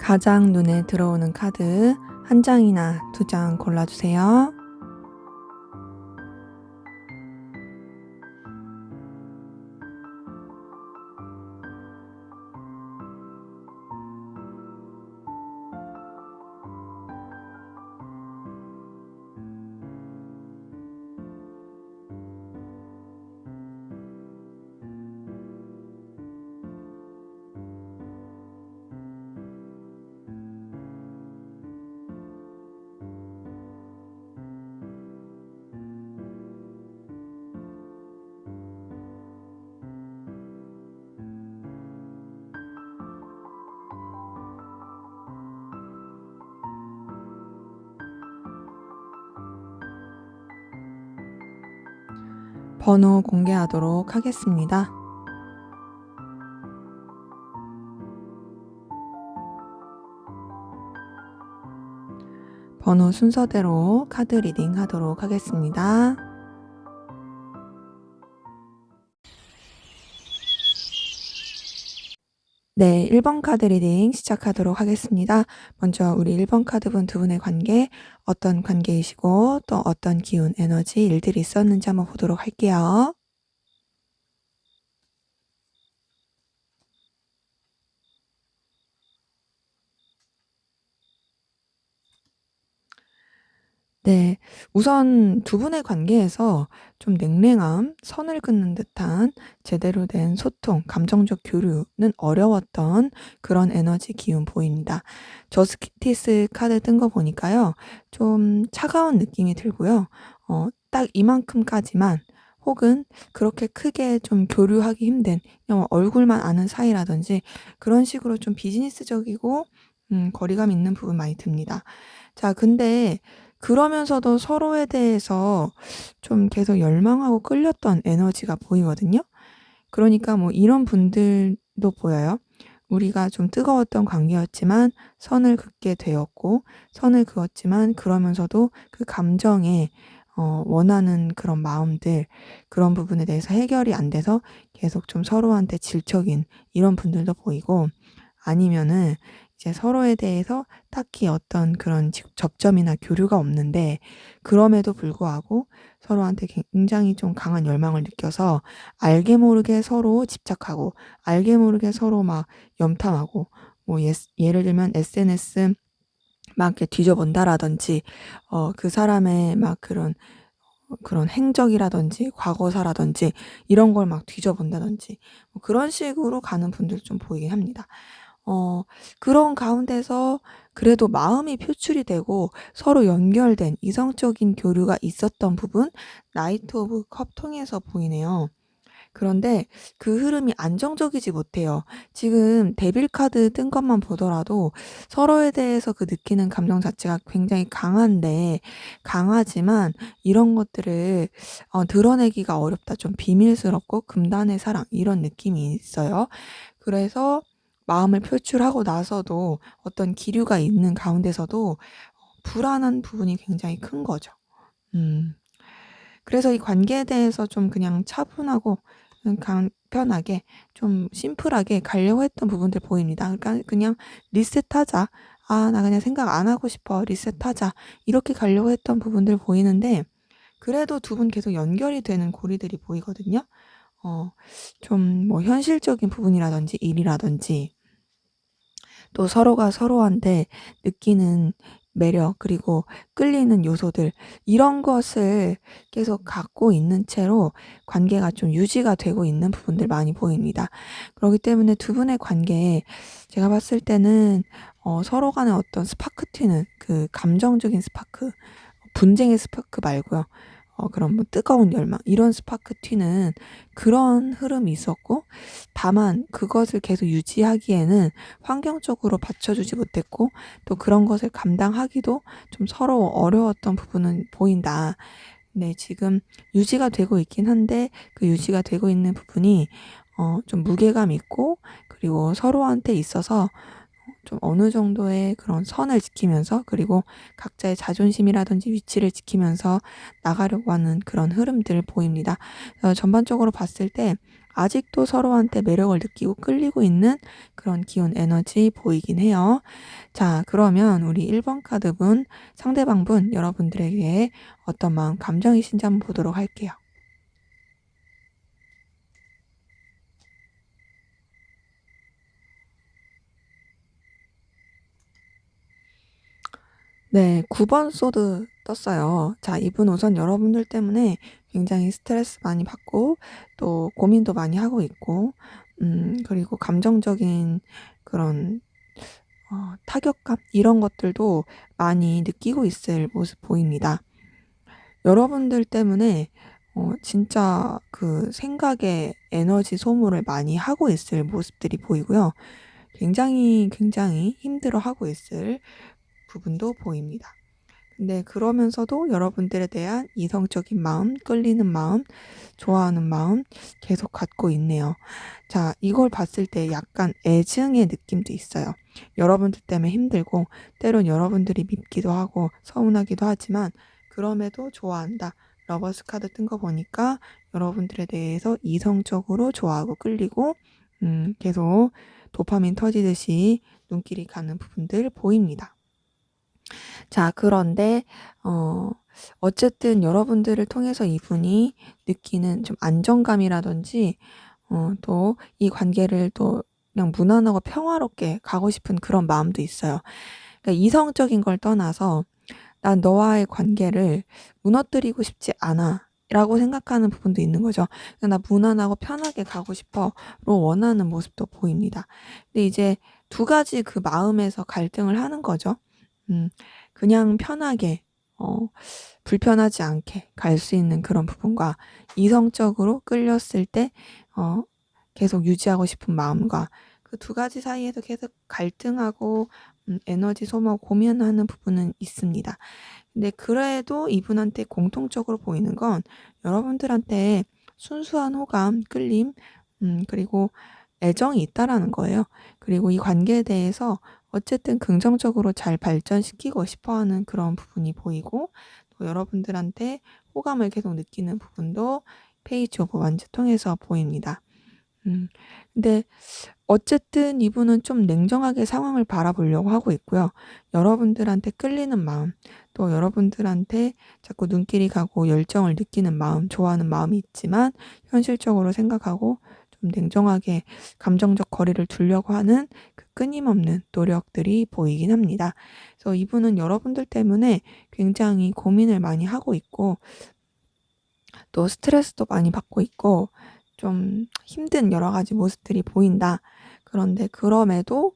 가장 눈에 들어오는 카드 한 장이나 두 장 골라주세요. 번호 공개하도록 하겠습니다. 번호 순서대로 카드 리딩 하도록 하겠습니다. 네, 1번 카드 리딩 시작하도록 하겠습니다. 먼저 우리 1번 카드분 두 분의 관계, 어떤 관계이시고 또 어떤 기운, 에너지, 일들이 있었는지 한번 보도록 할게요. 네. 우선 두 분의 관계에서 좀 냉랭함, 선을 긋는 듯한 제대로 된 소통, 감정적 교류는 어려웠던 그런 에너지 기운 보입니다. 저스티스 카드 뜬 거 보니까요. 좀 차가운 느낌이 들고요. 딱 이만큼까지만 혹은 그렇게 크게 좀 교류하기 힘든 그냥 얼굴만 아는 사이라든지 그런 식으로 좀 비즈니스적이고 거리감 있는 부분 많이 듭니다. 자, 근데 그러면서도 서로에 대해서 좀 계속 열망하고 끌렸던 에너지가 보이거든요. 그러니까 뭐 이런 분들도 보여요. 우리가 좀 뜨거웠던 관계였지만 선을 긋게 되었고, 선을 그었지만 그러면서도 그 감정에 원하는 그런 마음들, 그런 부분에 대해서 해결이 안 돼서 계속 좀 서로한테 질척인 이런 분들도 보이고, 아니면은 이제 서로에 대해서 딱히 어떤 그런 접점이나 교류가 없는데 그럼에도 불구하고 서로한테 굉장히 좀 강한 열망을 느껴서 알게 모르게 서로 집착하고 알게 모르게 서로 막 염탐하고 뭐 예를 들면 SNS 막 이렇게 뒤져본다라든지 그 사람의 막 그런 행적이라든지 과거사라든지 이런 걸 막 뒤져본다든지 뭐 그런 식으로 가는 분들 좀 보이긴 합니다. 그런 가운데서 그래도 마음이 표출이 되고 서로 연결된 이성적인 교류가 있었던 부분 나이트 오브 컵 통해서 보이네요. 그런데 그 흐름이 안정적이지 못해요. 지금 데빌 카드 뜬 것만 보더라도 서로에 대해서 그 느끼는 감정 자체가 굉장히 강하지만 이런 것들을 드러내기가 어렵다. 좀 비밀스럽고 금단의 사랑 이런 느낌이 있어요. 그래서 마음을 표출하고 나서도 어떤 기류가 있는 가운데서도 불안한 부분이 굉장히 큰 거죠. 그래서 이 관계에 대해서 좀 그냥 차분하고 간편하게 좀 심플하게 가려고 했던 부분들 보입니다. 그러니까 그냥 리셋하자. 아, 나 그냥 생각 안 하고 싶어. 리셋하자. 이렇게 가려고 했던 부분들 보이는데 그래도 두 분 계속 연결이 되는 고리들이 보이거든요. 좀 뭐 현실적인 부분이라든지 일이라든지 또 서로가 서로한테 느끼는 매력 그리고 끌리는 요소들 이런 것을 계속 갖고 있는 채로 관계가 좀 유지가 되고 있는 부분들 많이 보입니다. 그렇기 때문에 두 분의 관계에 제가 봤을 때는 서로 간에 어떤 스파크 튀는 그 감정적인 스파크, 분쟁의 스파크 말고요. 그런 뭐 뜨거운 열망 이런 스파크 튀는 그런 흐름이 있었고, 다만 그것을 계속 유지하기에는 환경적으로 받쳐주지 못했고 또 그런 것을 감당하기도 좀 서로 어려웠던 부분은 보인다. 네, 지금 유지가 되고 있긴 한데 그 유지가 되고 있는 부분이 좀 무게감 있고, 그리고 서로한테 있어서 좀 어느 정도의 그런 선을 지키면서, 그리고 각자의 자존심이라든지 위치를 지키면서 나가려고 하는 그런 흐름들 보입니다. 전반적으로 봤을 때 아직도 서로한테 매력을 느끼고 끌리고 있는 그런 기운 에너지 보이긴 해요. 자, 그러면 우리 1번 카드분, 상대방분 여러분들에게 어떤 마음 감정이신지 한번 보도록 할게요. 네, 9번 소드 떴어요. 자, 이분 우선 여러분들 때문에 굉장히 스트레스 많이 받고 또 고민도 많이 하고 있고, 그리고 감정적인 그런 타격감 이런 것들도 많이 느끼고 있을 모습 보입니다. 여러분들 때문에 진짜 그 생각에 에너지 소모를 많이 하고 있을 모습들이 보이고요. 굉장히 굉장히 힘들어하고 있을 부분도 보입니다. 근데 그러면서도 여러분들에 대한 이성적인 마음, 끌리는 마음, 좋아하는 마음 계속 갖고 있네요. 자, 이걸 봤을 때 약간 애증의 느낌도 있어요. 여러분들 때문에 힘들고 때론 여러분들이 밉기도 하고 서운하기도 하지만 그럼에도 좋아한다. 러버스 카드 뜬 거 보니까 여러분들에 대해서 이성적으로 좋아하고 끌리고 계속 도파민 터지듯이 눈길이 가는 부분들 보입니다. 자, 그런데 어쨌든 여러분들을 통해서 이분이 느끼는 좀 안정감이라든지 또 이 관계를 또 그냥 무난하고 평화롭게 가고 싶은 그런 마음도 있어요. 그러니까 이성적인 걸 떠나서 '난 너와의 관계를 무너뜨리고 싶지 않아.'라고 생각하는 부분도 있는 거죠. 그냥 '나 무난하고 편하게 가고 싶어.'로 원하는 모습도 보입니다. 근데 이제 두 가지 그 마음에서 갈등을 하는 거죠. 음 그냥 편하게 어 불편하지 않게 갈 수 있는 그런 부분과, 이성적으로 끌렸을 때 어 계속 유지하고 싶은 마음과, 그 두 가지 사이에서 계속 갈등하고 에너지 소모하고 고민하는 부분은 있습니다. 근데 그래도 이분한테 공통적으로 보이는 건 여러분들한테 순수한 호감, 끌림, 그리고 애정이 있다라는 거예요. 그리고 이 관계에 대해서 어쨌든 긍정적으로 잘 발전시키고 싶어 하는 그런 부분이 보이고, 또 여러분들한테 호감을 계속 느끼는 부분도 페이지 오브 완즈 통해서 보입니다. 음. 근데 어쨌든 이분은 좀 냉정하게 상황을 바라보려고 하고 있고요. 여러분들한테 끌리는 마음, 또 여러분들한테 자꾸 눈길이 가고 열정을 느끼는 마음, 좋아하는 마음이 있지만 현실적으로 생각하고 좀 냉정하게 감정적 거리를 두려고 하는 그 끊임없는 노력들이 보이긴 합니다. 그래서 이분은 여러분들 때문에 굉장히 고민을 많이 하고 있고 또 스트레스도 많이 받고 있고 좀 힘든 여러 가지 모습들이 보인다. 그런데 그럼에도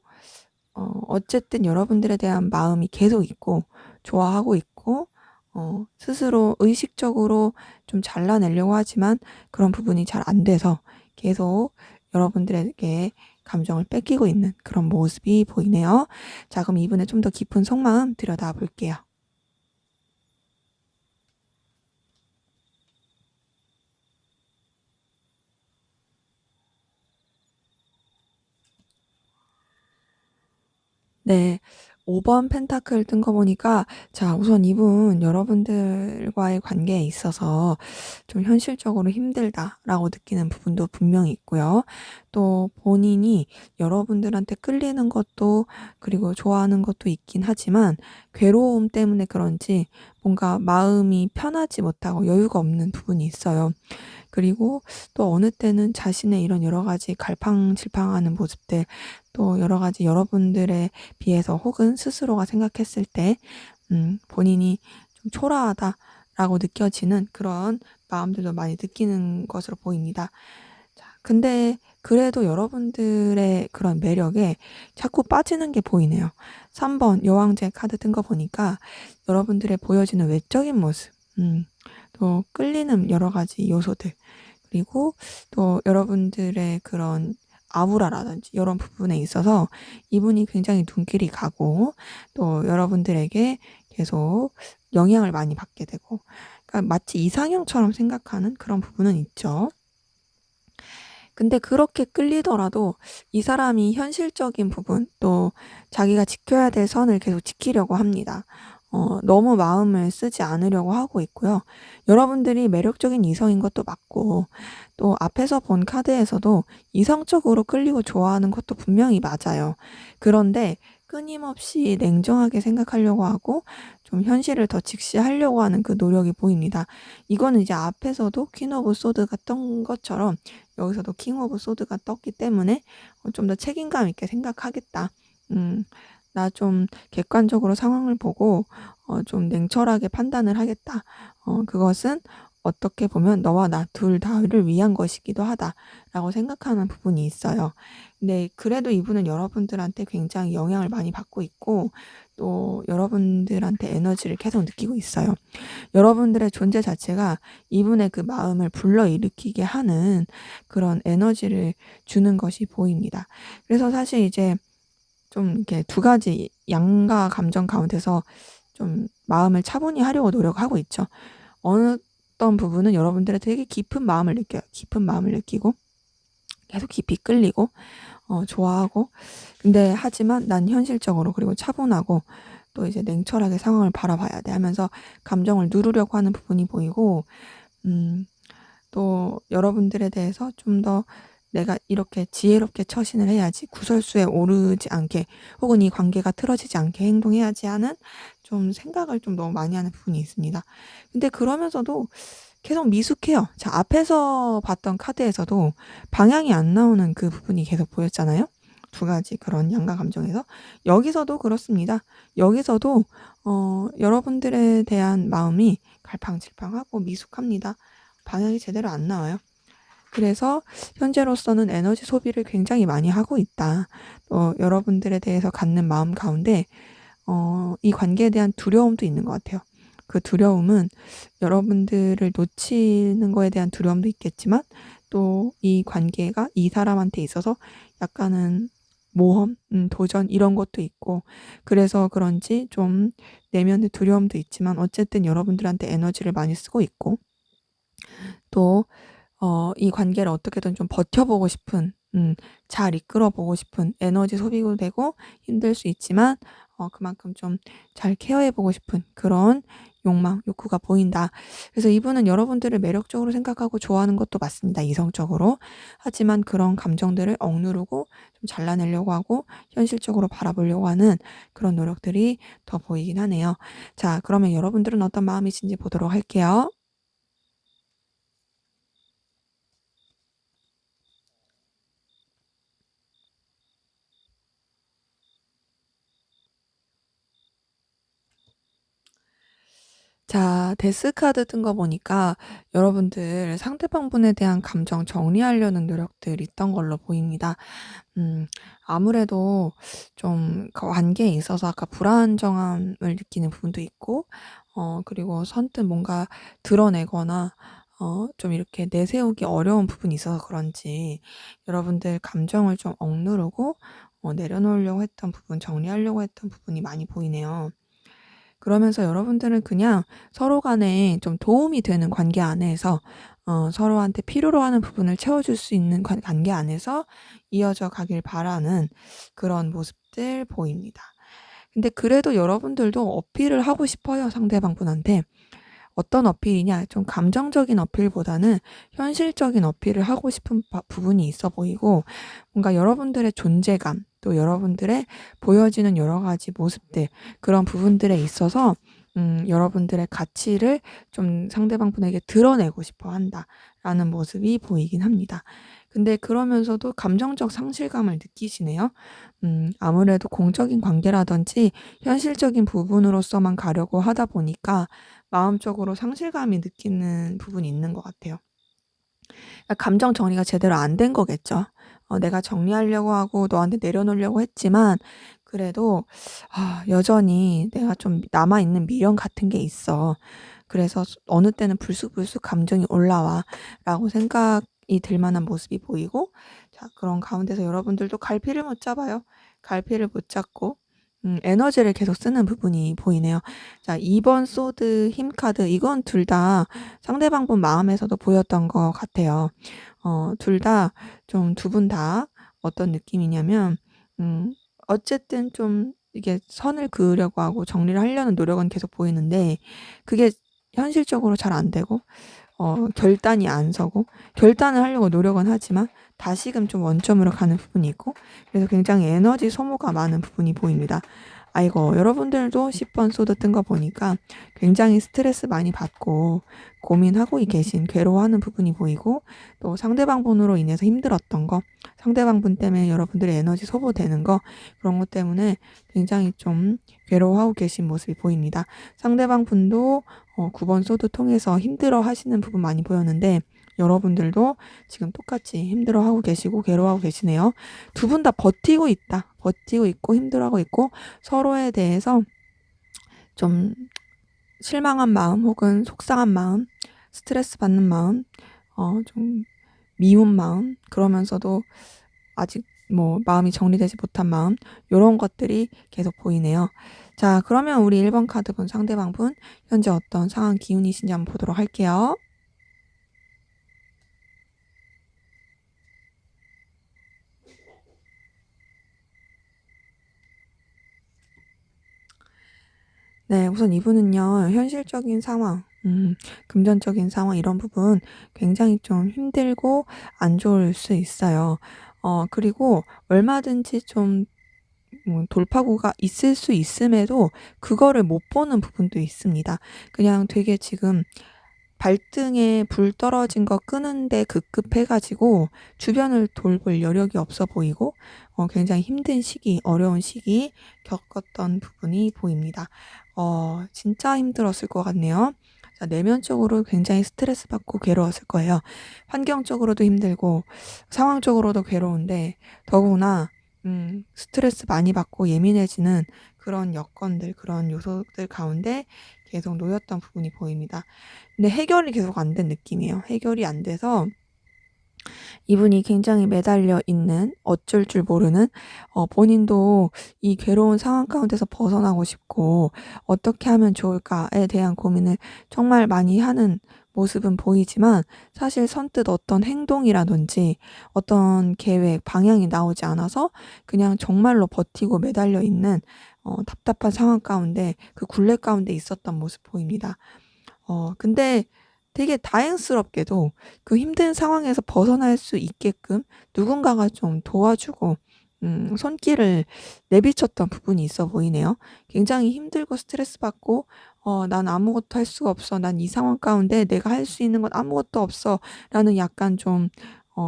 어쨌든 여러분들에 대한 마음이 계속 있고 좋아하고 있고 스스로 의식적으로 좀 잘라내려고 하지만 그런 부분이 잘 안 돼서 계속 여러분들에게 감정을 뺏기고 있는 그런 모습이 보이네요. 자, 그럼 이분의 좀 더 깊은 속마음 들여다 볼게요. 네. 5번 펜타클 뜬 거 보니까, 자, 우선 이분 여러분들과의 관계에 있어서 좀 '현실적으로 힘들다.'라고 느끼는 부분도 분명히 있고요. 또 본인이 여러분들한테 끌리는 것도, 그리고 좋아하는 것도 있긴 하지만 괴로움 때문에 그런지 뭔가 마음이 편하지 못하고 여유가 없는 부분이 있어요. 그리고 또 어느 때는 자신의 이런 여러 가지 갈팡질팡하는 모습들, 또 여러 가지 여러분들에 비해서 혹은 스스로가 생각했을 때 본인이 좀 초라하다라고 느껴지는 그런 마음들도 많이 느끼는 것으로 보입니다. 자, 근데 그래도 여러분들의 그런 매력에 자꾸 빠지는 게 보이네요. 3번 여왕제 카드 뜬 거 보니까 여러분들의 보여지는 외적인 모습, 또 또 끌리는 여러 가지 요소들, 그리고 또 여러분들의 그런 아우라라든지 이런 부분에 있어서 이분이 굉장히 눈길이 가고 또 여러분들에게 계속 영향을 많이 받게 되고, 그러니까 마치 이상형처럼 생각하는 그런 부분은 있죠. 근데 그렇게 끌리더라도 이 사람이 현실적인 부분, 또 자기가 지켜야 될 선을 계속 지키려고 합니다. 너무 마음을 쓰지 않으려고 하고 있고요. 여러분들이 매력적인 이성인 것도 맞고, 또 앞에서 본 카드에서도 이성적으로 끌리고 좋아하는 것도 분명히 맞아요. 그런데 끊임없이 냉정하게 생각하려고 하고 좀 현실을 더 직시하려고 하는 그 노력이 보입니다. 이거는 이제 앞에서도 퀸 오브 소드가 떴던 것처럼 여기서도 킹 오브 소드가 떴기 때문에 좀 더 책임감 있게 생각하겠다. 나 좀 객관적으로 상황을 보고 좀 냉철하게 판단을 하겠다. 그것은 어떻게 보면 너와 나 둘 다를 위한 것이기도 하다라고 생각하는 부분이 있어요. 근데 그래도 이분은 여러분들한테 굉장히 영향을 많이 받고 있고 또 여러분들한테 에너지를 계속 느끼고 있어요. 여러분들의 존재 자체가 이분의 그 마음을 불러일으키게 하는 그런 에너지를 주는 것이 보입니다. 그래서 사실 이제 좀 이렇게 두 가지 양가 감정 가운데서 좀 마음을 차분히 하려고 노력하고 있죠. 어떤 부분은 여러분들의 되게 깊은 마음을 느껴요. 깊은 마음을 느끼고 계속 깊이 끌리고 좋아하고, 근데 하지만 난 현실적으로 그리고 차분하고 또 이제 냉철하게 상황을 바라봐야 돼 하면서 감정을 누르려고 하는 부분이 보이고, 또 여러분들에 대해서 좀 더 내가 이렇게 지혜롭게 처신을 해야지, 구설수에 오르지 않게 혹은 이 관계가 틀어지지 않게 행동해야지 하는 좀 생각을 좀 너무 많이 하는 부분이 있습니다. 근데 그러면서도 계속 미숙해요. 자, 앞에서 봤던 카드에서도 방향이 안 나오는 그 부분이 계속 보였잖아요. 두 가지 그런 양가 감정에서. 여기서도 그렇습니다. 여기서도 여러분들에 대한 마음이 갈팡질팡하고 미숙합니다. 방향이 제대로 안 나와요. 그래서 현재로서는 에너지 소비를 굉장히 많이 하고 있다. 여러분들에 대해서 갖는 마음 가운데 이 관계에 대한 두려움도 있는 것 같아요. 그 두려움은 여러분들을 놓치는 거에 대한 두려움도 있겠지만 또 이 관계가 이 사람한테 있어서 약간은 모험, 도전 이런 것도 있고, 그래서 그런지 좀 내면의 두려움도 있지만 어쨌든 여러분들한테 에너지를 많이 쓰고 있고, 또 이 관계를 어떻게든 좀 버텨보고 싶은, 잘 이끌어보고 싶은 에너지 소비도 되고 힘들 수 있지만 그만큼 좀 잘 케어해보고 싶은 그런 욕망, 욕구가 보인다. 그래서 이분은 여러분들을 매력적으로 생각하고 좋아하는 것도 맞습니다. 이성적으로. 하지만 그런 감정들을 억누르고 좀 잘라내려고 하고 현실적으로 바라보려고 하는 그런 노력들이 더 보이긴 하네요. 자, 그러면 여러분들은 어떤 마음이신지 보도록 할게요. 자, 데스카드 뜬 거 보니까 여러분들 상대방 분에 대한 감정 정리하려는 노력들이 있던 걸로 보입니다. 아무래도 좀 관계에 있어서 아까 불안정함을 느끼는 부분도 있고, 그리고 선뜻 뭔가 드러내거나 좀 이렇게 내세우기 어려운 부분이 있어서 그런지 여러분들 감정을 좀 억누르고 내려놓으려고 했던 부분, 정리하려고 했던 부분이 많이 보이네요. 그러면서 여러분들은 그냥 서로 간에 좀 도움이 되는 관계 안에서 서로한테 필요로 하는 부분을 채워줄 수 있는 관계 안에서 이어져 가길 바라는 그런 모습들 보입니다. 근데 그래도 여러분들도 어필을 하고 싶어요, 상대방 분한테. 어떤 어필이냐? 좀 감정적인 어필보다는 현실적인 어필을 하고 싶은 부분이 있어 보이고, 뭔가 여러분들의 존재감, 또 여러분들의 보여지는 여러 가지 모습들, 그런 부분들에 있어서 여러분들의 가치를 좀 상대방 분에게 드러내고 싶어 한다라는 모습이 보이긴 합니다. 근데 그러면서도 감정적 상실감을 느끼시네요. 아무래도 공적인 관계라든지 현실적인 부분으로서만 가려고 하다 보니까 마음적으로 상실감이 느끼는 부분이 있는 것 같아요. 그러니까 감정 정리가 제대로 안 된 거겠죠. 내가 정리하려고 하고 너한테 내려놓으려고 했지만 그래도 여전히 내가 좀 남아있는 미련 같은 게 있어. 그래서 어느 때는 불쑥불쑥 감정이 올라와라고 생각이 들 만한 모습이 보이고, 자, 그런 가운데서 여러분들도 갈피를 못 잡아요. 갈피를 못 잡고 에너지를 계속 쓰는 부분이 보이네요. 자, 2번 소드 힘 카드, 이건 둘 다 상대방 분 마음에서도 보였던 것 같아요. 둘 다 좀 두 분 다 어떤 느낌이냐면 어쨌든 좀 이게 선을 그으려고 하고 정리를 하려는 노력은 계속 보이는데, 그게 현실적으로 잘 안 되고 결단이 안 서고, 결단을 하려고 노력은 하지만 다시금 좀 원점으로 가는 부분이 있고, 그래서 굉장히 에너지 소모가 많은 부분이 보입니다. 아이고, 여러분들도 10번 소드 뜬 거 보니까 굉장히 스트레스 많이 받고 고민하고 계신, 괴로워하는 부분이 보이고, 또 상대방 분으로 인해서 힘들었던 거, 상대방 분 때문에 여러분들의 에너지 소모되는 거, 그런 것 때문에 굉장히 좀 괴로워하고 계신 모습이 보입니다. 상대방 분도 9번 소드 통해서 힘들어 하시는 부분 많이 보였는데, 여러분들도 지금 똑같이 힘들어하고 계시고 괴로워하고 계시네요. 두 분 다 버티고 있다. 버티고 있고 힘들어하고 있고, 서로에 대해서 좀 실망한 마음 혹은 속상한 마음, 스트레스 받는 마음, 좀 미운 마음, 그러면서도 아직 뭐 마음이 정리되지 못한 마음, 요런 것들이 계속 보이네요. 자, 그러면 우리 1번 카드 분 상대방 분 현재 어떤 상황 기운이신지 한번 보도록 할게요. 네, 우선 이분은요, 현실적인 상황, 금전적인 상황, 이런 부분 굉장히 좀 힘들고 안 좋을 수 있어요. 그리고 얼마든지 좀 돌파구가 있을 수 있음에도 그거를 못 보는 부분도 있습니다. 그냥 되게 지금 발등에 불 떨어진 거 끄는데 급급해 가지고 주변을 돌볼 여력이 없어 보이고, 굉장히 힘든 시기, 어려운 시기 겪었던 부분이 보입니다. 진짜 힘들었을 것 같네요. 자, 내면적으로 굉장히 스트레스 받고 괴로웠을 거예요. 환경적으로도 힘들고 상황적으로도 괴로운데, 더구나 스트레스 많이 받고 예민해지는 그런 여건들, 그런 요소들 가운데 계속 놓였던 부분이 보입니다. 근데 해결이 계속 안 된 느낌이에요. 해결이 안 돼서 이분이 굉장히 매달려 있는, 어쩔 줄 모르는, 본인도 이 괴로운 상황 가운데서 벗어나고 싶고 어떻게 하면 좋을까에 대한 고민을 정말 많이 하는 모습은 보이지만, 사실 선뜻 어떤 행동이라든지 어떤 계획, 방향이 나오지 않아서 그냥 정말로 버티고 매달려 있는 답답한 상황 가운데, 그 굴레 가운데 있었던 모습 보입니다. 근데 되게 다행스럽게도 그 힘든 상황에서 벗어날 수 있게끔 누군가가 좀 도와주고 손길을 내비쳤던 부분이 있어 보이네요. 굉장히 힘들고 스트레스 받고 '난 아무것도 할 수가 없어. 난 이 상황 가운데 내가 할 수 있는 건 아무것도 없어.'라는 약간 좀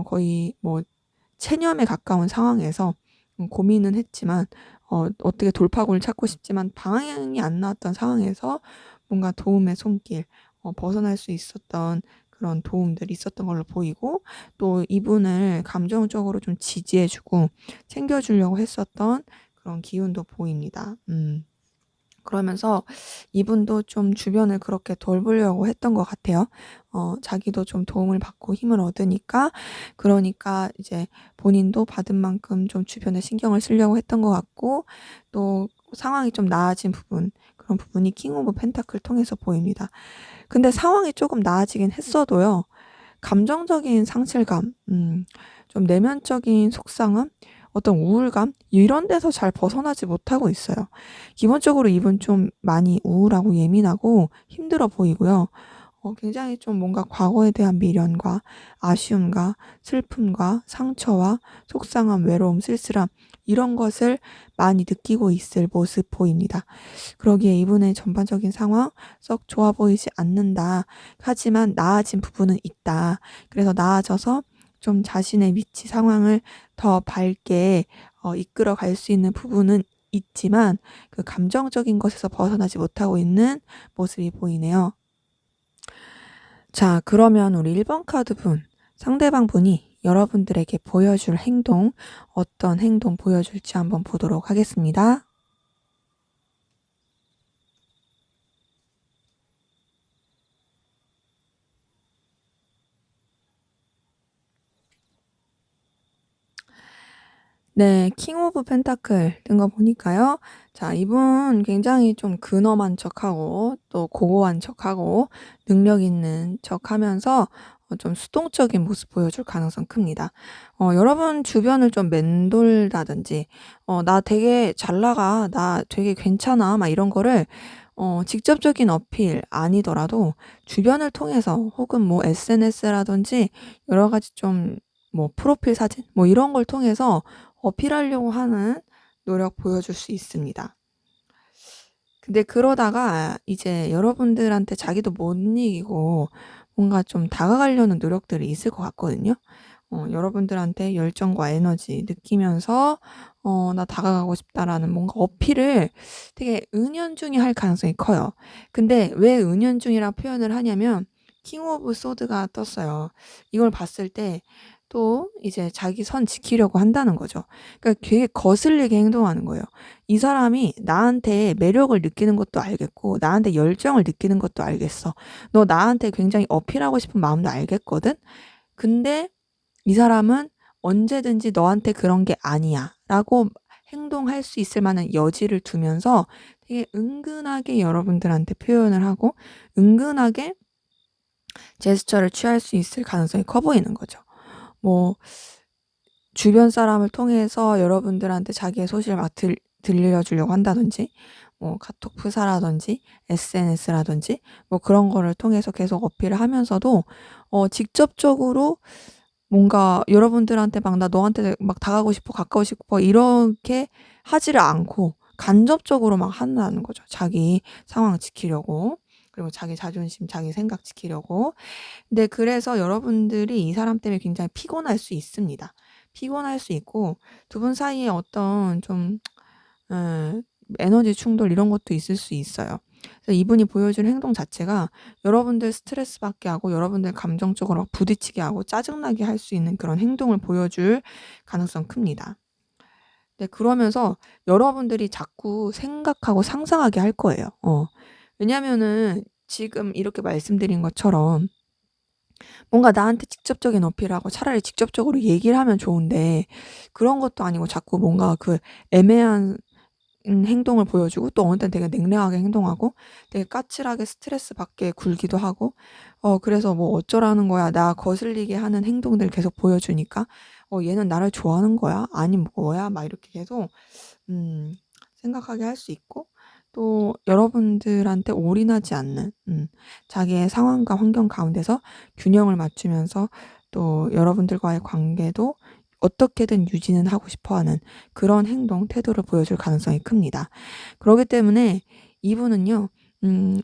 거의 뭐 체념에 가까운 상황에서 고민은 했지만, 어떻게 돌파구를 찾고 싶지만 방향이 안 나왔던 상황에서 뭔가 도움의 손길, 벗어날 수 있었던 그런 도움들이 있었던 걸로 보이고, 또 이분을 감정적으로 좀 지지해 주고 챙겨 주려고 했었던 그런 기운도 보입니다. 그러면서 이분도 좀 주변을 그렇게 돌보려고 했던 것 같아요. 자기도 좀 도움을 받고 힘을 얻으니까, 그러니까 이제 본인도 받은 만큼 좀 주변에 신경을 쓰려고 했던 것 같고, 또 상황이 좀 나아진 부분, 그런 부분이 킹 오브 펜타클 통해서 보입니다. 근데 상황이 조금 나아지긴 했어도요, 감정적인 상실감, 좀 내면적인 속상함, 어떤 우울감, 이런 데서 잘 벗어나지 못하고 있어요. 기본적으로 이분 좀 많이 우울하고 예민하고 힘들어 보이고요. 굉장히 좀 뭔가 과거에 대한 미련과 아쉬움과 슬픔과 상처와 속상함, 외로움, 쓸쓸함, 이런 것을 많이 느끼고 있을 모습 보입니다. 그러기에 이분의 전반적인 상황 썩 좋아 보이지 않는다. 하지만 나아진 부분은 있다. 그래서 나아져서 좀 자신의 위치 상황을 더 밝게 이끌어 갈 수 있는 부분은 있지만, 그 감정적인 것에서 벗어나지 못하고 있는 모습이 보이네요. 자, 그러면 우리 1번 카드 분, 상대방 분이 여러분들에게 보여줄 행동, 어떤 행동 보여줄지 한번 보도록 하겠습니다. 네. 킹 오브 펜타클 뜬 거 보니까요. 자, 이분 굉장히 좀 근엄한 척하고 또 고고한 척하고 능력 있는 척하면서 좀 수동적인 모습 보여줄 가능성 큽니다. 여러분 주변을 좀 맴돌다든지 "나 되게 잘 나가. 나 되게 괜찮아." 막 이런 거를 직접적인 어필 아니더라도 주변을 통해서 혹은 뭐 SNS라든지 여러 가지 좀 뭐 프로필 사진 뭐 이런 걸 통해서 어필하려고 하는 노력 보여줄 수 있습니다. 근데 그러다가 이제 여러분들한테 자기도 못 이기고 뭔가 좀 다가가려는 노력들이 있을 것 같거든요. 여러분들한테 열정과 에너지 느끼면서 '나 다가가고 싶다.'라는 뭔가 어필을 되게 은연중에 할 가능성이 커요. 근데 왜 은연중이라 표현을 하냐면 킹 오브 소드가 떴어요. 이걸 봤을 때 또 이제 자기 선 지키려고 한다는 거죠. 그러니까 되게 거슬리게 행동하는 거예요. 이 사람이 나한테 매력을 느끼는 것도 알겠고 나한테 열정을 느끼는 것도 알겠어. 너 나한테 굉장히 어필하고 싶은 마음도 알겠거든. 근데 이 사람은 언제든지 너한테 그런 게 아니야 라고 행동할 수 있을 만한 여지를 두면서 되게 은근하게 여러분들한테 표현을 하고 은근하게 제스처를 취할 수 있을 가능성이 커 보이는 거죠. 뭐 주변 사람을 통해서 여러분들한테 자기의 소식을 막 들려주려고 한다든지 뭐 카톡 프사라든지 SNS라든지 뭐 그런 거를 통해서 계속 어필을 하면서도 직접적으로 뭔가 여러분들한테 막 "나 너한테 막 다가가고 싶어. 가까워 싶어." 이렇게 하지를 않고 간접적으로 막 한다는 거죠. 자기 상황 지키려고. 그리고 자기 자존심, 자기 생각 지키려고. 근데 그래서 여러분들이 이 사람 때문에 굉장히 피곤할 수 있습니다. 피곤할 수 있고 두 분 사이에 어떤 좀 예 에너지 충돌 이런 것도 있을 수 있어요. 그래서 이분이 보여준 행동 자체가 여러분들 스트레스 받게 하고 여러분들 감정적으로 부딪히게 하고 짜증나게 할 수 있는 그런 행동을 보여줄 가능성 큽니다. 네, 그러면서 여러분들이 자꾸 생각하고 상상하게 할 거예요. 왜냐면은 지금 이렇게 말씀드린 것처럼 뭔가 나한테 직접적인 어필하고 차라리 직접적으로 얘기를 하면 좋은데 그런 것도 아니고 자꾸 뭔가 그 애매한 행동을 보여주고 또 어느 때는 되게 냉랭하게 행동하고 되게 까칠하게 스트레스 받게 굴기도 하고 그래서 뭐 "어쩌라는 거야." 나 거슬리게 하는 행동들을 계속 보여주니까 '얘는 나를 좋아하는 거야? 아니면 뭐야?' 막 이렇게 계속 음 생각하게 할 수 있고 또 여러분들한테 올인하지 않는 자기의 상황과 환경 가운데서 균형을 맞추면서 또 여러분들과의 관계도 어떻게든 유지는 하고 싶어 하는 그런 행동, 태도를 보여줄 가능성이 큽니다. 그러기 때문에 이분은요.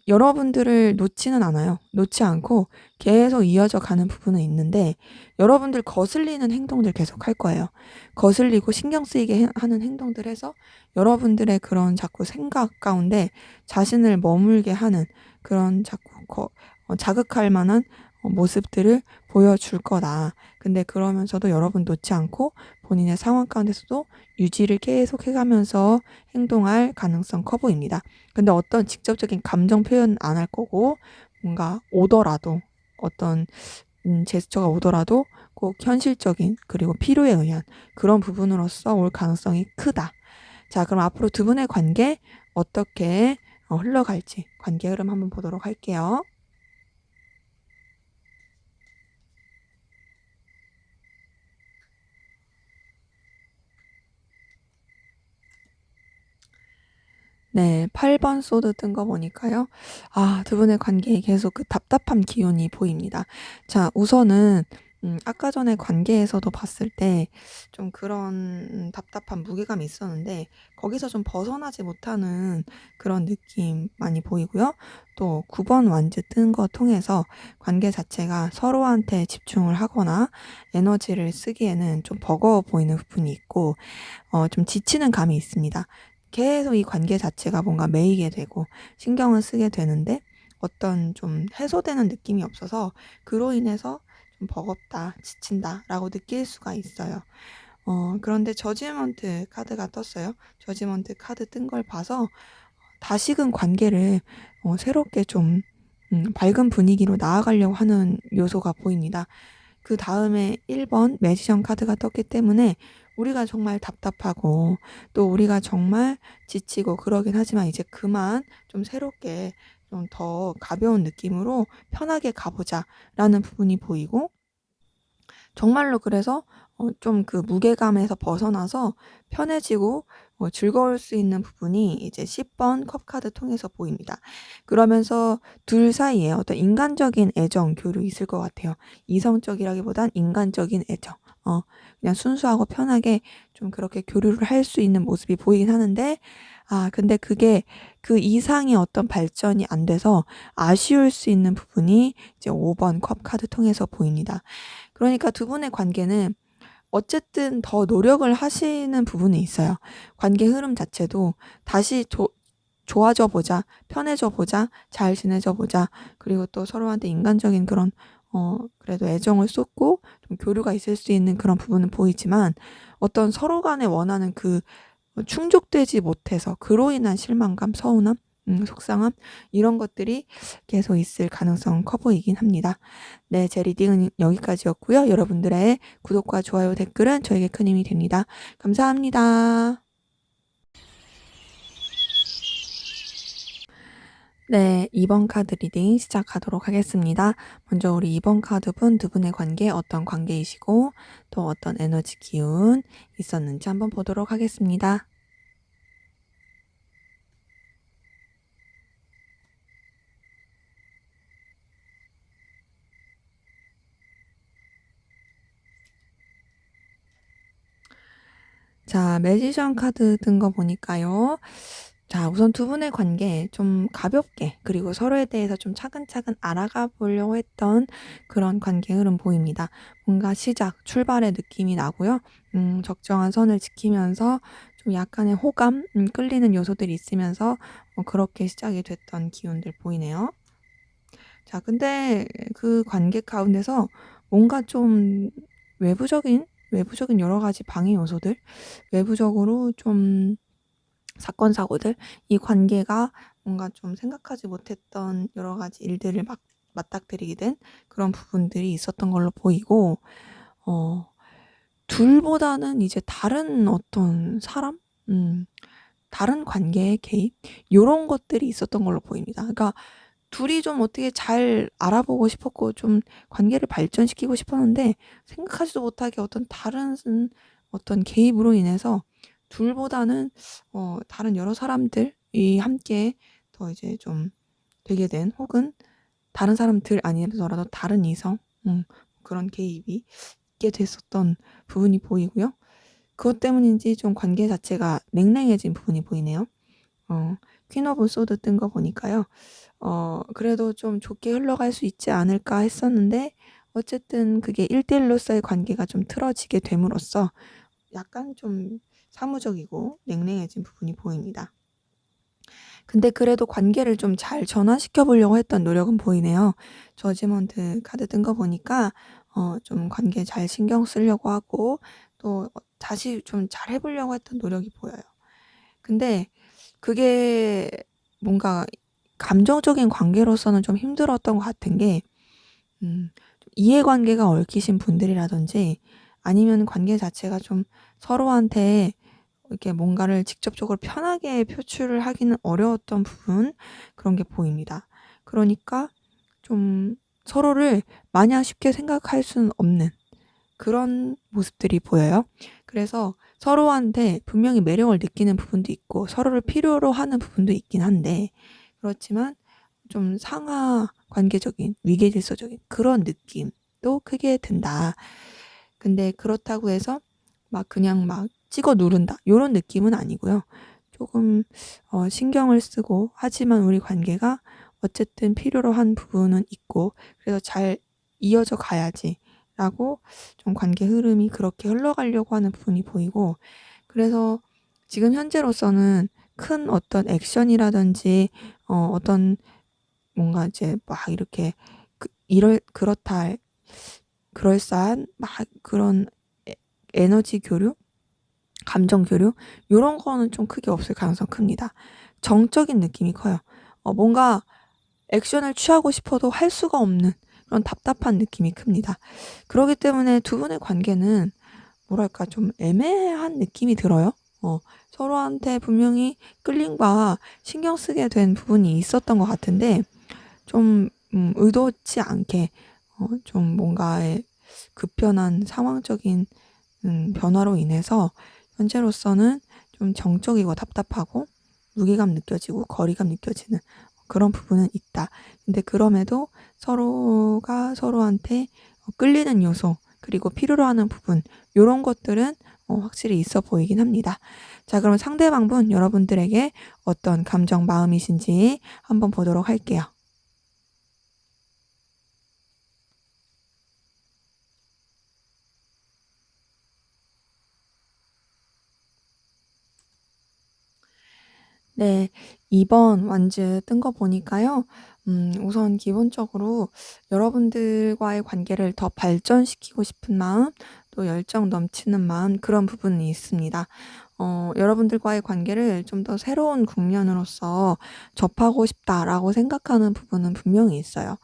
여러분들을 놓지는 않아요. 놓지 않고 계속 이어져 가는 부분은 있는데 여러분들 거슬리는 행동들 계속 할 거예요. 거슬리고 신경 쓰이게 하는 행동들 해서 여러분들의 그런 자꾸 생각 가운데 자신을 머물게 하는 그런 자꾸 자극할 만한 모습들을 보여줄 거다. 근데 그러면서도 여러분 놓지 않고 본인의 상황 가운데서도 유지를 계속 해 가면서 행동할 가능성 커 보입니다. 근데 어떤 직접적인 감정 표현 안 할 거고 뭔가 오더라도 어떤 제스처가 오더라도 꼭 현실적인 그리고 필요에 의한 그런 부분으로서 올 가능성이 크다. 자, 그럼 앞으로 두 분의 관계 어떻게 흘러갈지 관계 흐름 한번 보도록 할게요. 네. 8번 소드 뜬 거 보니까요. 두 분의 관계에 계속 그 답답한 기운이 보입니다. 자, 우선은 아까 전에 관계에서도 봤을 때 좀 그런 답답한 무게감이 있었는데 거기서 좀 벗어나지 못하는 그런 느낌 많이 보이고요. 또 9번 완즈 뜬 거 통해서 관계 자체가 서로한테 집중을 하거나 에너지를 쓰기에는 좀 버거워 보이는 부분이 있고 좀 지치는 감이 있습니다. 계속 이 관계 자체가 뭔가 매이게 되고 신경을 쓰게 되는데 어떤 좀 해소되는 느낌이 없어서 그로 인해서 좀 '버겁다. 지친다.'라고 느낄 수가 있어요. 그런데 저지먼트 카드가 떴어요. 저지먼트 카드 뜬 걸 봐서 다시금 관계를 새롭게 좀 밝은 분위기로 나아가려고 하는 요소가 보입니다. 그다음에 1번 매지션 카드가 떴기 때문에 우리가 정말 답답하고 또 우리가 정말 지치고 그러긴 하지만 이제 그만 좀 새롭게 좀 더 가벼운 느낌으로 편하게 가보자라는 부분이 보이고, 정말로 그래서 좀 그 무게감에서 벗어나서 편해지고 즐거울 수 있는 부분이 이제 10번 컵카드 통해서 보입니다. 그러면서 둘 사이에 어떤 인간적인 애정, 교류 있을 것 같아요. 이성적이라기보단 인간적인 애정. 그냥 순수하고 편하게 좀 그렇게 교류를 할 수 있는 모습이 보이긴 하는데, 근데 그게 그 이상의 어떤 발전이 안 돼서 아쉬울 수 있는 부분이 이제 5번 컵카드 통해서 보입니다. 그러니까 두 분의 관계는 어쨌든 더 노력을 하시는 부분이 있어요. 관계 흐름 자체도 다시 좋아져 보자, 편해져 보자, 잘 지내져 보자, 그리고 또 서로한테 인간적인 그런 그래도 애정을 쏟고 좀 교류가 있을 수 있는 그런 부분은 보이지만, 어떤 서로 간에 원하는 그 충족되지 못해서 그로 인한 실망감, 서운함, 속상함, 이런 것들이 계속 있을 가능성은 커 보이긴 합니다. 네, 제 리딩은 여기까지였고요. 여러분들의 구독과 좋아요, 댓글은 저에게 큰 힘이 됩니다. 감사합니다. 네, 2번 카드 리딩 시작하도록 하겠습니다. 먼저 우리 2번 카드분 두 분의 관계 어떤 관계이시고 또 어떤 에너지 기운 있었는지 한번 보도록 하겠습니다. 자, 매지션 카드 든 거 보니까요. 자, 우선 두 분의 관계 좀 가볍게, 그리고 서로에 대해서 좀 차근차근 알아가 보려고 했던 그런 관계 흐름 보입니다. 뭔가 출발의 느낌이 나고요. 적정한 선을 지키면서 좀 약간의 호감, 끌리는 요소들이 있으면서 그렇게 시작이 됐던 기운들 보이네요. 자, 근데 그 관계 가운데서 뭔가 좀 외부적인 여러 가지 방해 요소들, 외부적으로 좀 사건 사고들, 이 관계가 뭔가 좀 생각하지 못했던 여러 가지 일들을 막 맞닥뜨리게 된 그런 부분들이 있었던 걸로 보이고, 둘보다는 이제 다른 어떤 사람, 다른 관계의 개입, 요런 것들이 있었던 걸로 보입니다. 그러니까 둘이 좀 어떻게 잘 알아보고 싶었고 좀 관계를 발전시키고 싶었는데, 생각하지도 못하게 어떤 다른 어떤 개입으로 인해서 둘보다는 다른 여러 사람들이 함께 더 이제 좀 되게 된, 혹은 다른 사람들 아니더라도 다른 이성, 그런 개입이 있게 됐었던 부분이 보이고요. 그것 때문인지 좀 관계 자체가 냉랭해진 부분이 보이네요. 퀸 오브 소드 뜬 거 보니까요. 그래도 좀 좋게 흘러갈 수 있지 않을까 했었는데, 어쨌든 그게 1대1로서의 관계가 좀 틀어지게 됨으로써 약간 좀 사무적이고 냉랭해진 부분이 보입니다. 근데 그래도 관계를 좀 잘 전환시켜 보려고 했던 노력은 보이네요. 저지먼트 카드 뜬 거 보니까 좀 관계 잘 신경 쓰려고 하고 또 다시 좀 잘 해보려고 했던 노력이 보여요. 근데 그게 뭔가 감정적인 관계로서는 좀 힘들었던 것 같은 게, 이해관계가 얽히신 분들이라든지 아니면 관계 자체가 좀 서로한테 이렇게 뭔가를 직접적으로 편하게 표출을 하기는 어려웠던 부분, 그런 게 보입니다. 그러니까 좀 서로를 마냥 쉽게 생각할 수는 없는 그런 모습들이 보여요. 그래서 서로한테 분명히 매력을 느끼는 부분도 있고 서로를 필요로 하는 부분도 있긴 한데, 그렇지만 좀 상하 관계적인, 위계질서적인 그런 느낌도 크게 든다. 근데 그렇다고 해서 막 그냥 막 찍어 누른다, 요런 느낌은 아니고요. 조금 신경을 쓰고, 하지만 우리 관계가 어쨌든 필요로 한 부분은 있고 그래서 잘 이어져 가야지 라고 좀 관계 흐름이 그렇게 흘러가려고 하는 부분이 보이고, 그래서 지금 현재로서는 큰 어떤 액션이라든지 어떤 뭔가 이제 막 이렇게 그렇다 할 그럴싸한 막 그런 에너지 교류, 감정 교류, 요런 거는 좀 크게 없을 가능성이 큽니다. 정적인 느낌이 커요. 뭔가 액션을 취하고 싶어도 할 수가 없는 그런 답답한 느낌이 큽니다. 그렇기 때문에 두 분의 관계는 뭐랄까 좀 애매한 느낌이 들어요. 서로한테 분명히 끌림과 신경 쓰게 된 부분이 있었던 것 같은데 좀 의도치 않게 좀 뭔가의 급변한 상황적인 변화로 인해서 현재로서는 좀 정적이고 답답하고 무게감 느껴지고 거리감 느껴지는 그런 부분은 있다. 근데 그럼에도 서로가 서로한테 끌리는 요소 그리고 필요로 하는 부분 요런 것들은 확실히 있어 보이긴 합니다. 자, 그럼 상대방분 여러분들에게 어떤 감정 마음이신지 한번 보도록 할게요. 네. 2번 완즈 뜬 거 보니까요. 우선 기본적으로 여러분들과의 관계를 더 발전시키고 싶은 마음, 또 열정 넘치는 마음 그런 부분이 있습니다. 여러분들과의 관계를 좀 더 새로운 국면으로서 접하고 싶다라고 생각하는 부분은 분명히 있어요.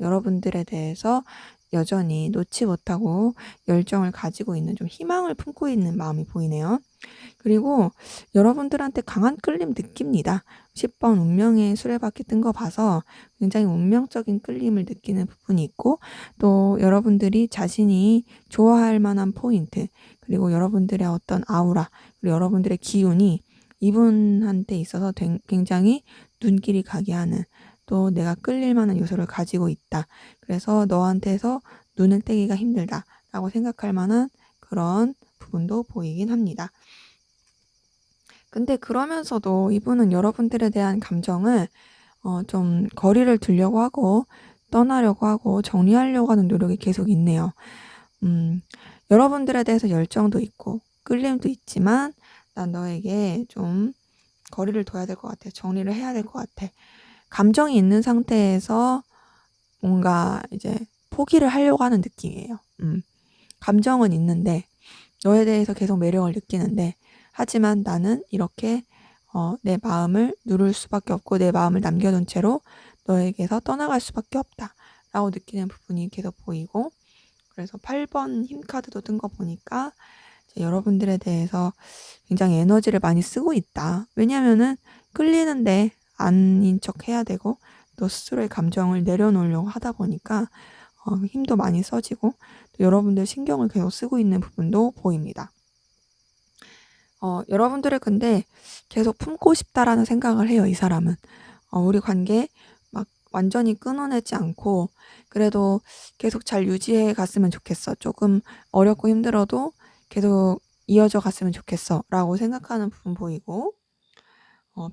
여러분들에 대해서 여전히 놓지 못하고 열정을 가지고 있는 좀 희망을 품고 있는 마음이 보이네요. 그리고 여러분들한테 강한 끌림 느낍니다. 10번 운명의 수레바퀴 뜬 거 봐서 굉장히 운명적인 끌림을 느끼는 부분이 있고 또 여러분들이 자신이 좋아할 만한 포인트 그리고 여러분들의 어떤 아우라 그리고 여러분들의 기운이 이분한테 있어서 굉장히 눈길이 가게 하는 또 내가 끌릴 만한 요소를 가지고 있다. 그래서 너한테서 눈을 떼기가 힘들다라고 생각할 만한 그런 부분도 보이긴 합니다. 근데 그러면서도 이분은 여러분들에 대한 감정을 좀 거리를 두려고 하고 떠나려고 하고 정리하려고 하는 노력이 계속 있네요. 음, 여러분들에 대해서 열정도 있고 끌림도 있지만 난 너에게 좀 거리를 둬야 될 것 같아. 정리를 해야 될 것 같아. 감정이 있는 상태에서 뭔가 이제 포기를 하려고 하는 느낌이에요. 감정은 있는데 너에 대해서 계속 매력을 느끼는데 하지만 나는 이렇게 내 마음을 누를 수밖에 없고 내 마음을 남겨둔 채로 너에게서 떠나갈 수밖에 없다라고 느끼는 부분이 계속 보이고 그래서 8번 힘 카드도 뜬 거 보니까 이제 여러분들에 대해서 굉장히 에너지를 많이 쓰고 있다. 왜냐면은 끌리는데 아닌 척 해야 되고 또 스스로의 감정을 내려놓으려고 하다 보니까 힘도 많이 써지고 또 여러분들 신경을 계속 쓰고 있는 부분도 보입니다. 여러분들을 근데 계속 품고 싶다라는 생각을 해요, 이 사람은. 우리 관계 막 완전히 끊어내지 않고 그래도 계속 잘 유지해 갔으면 좋겠어. 조금 어렵고 힘들어도 계속 이어져 갔으면 좋겠어. 라고 생각하는 부분 보이고,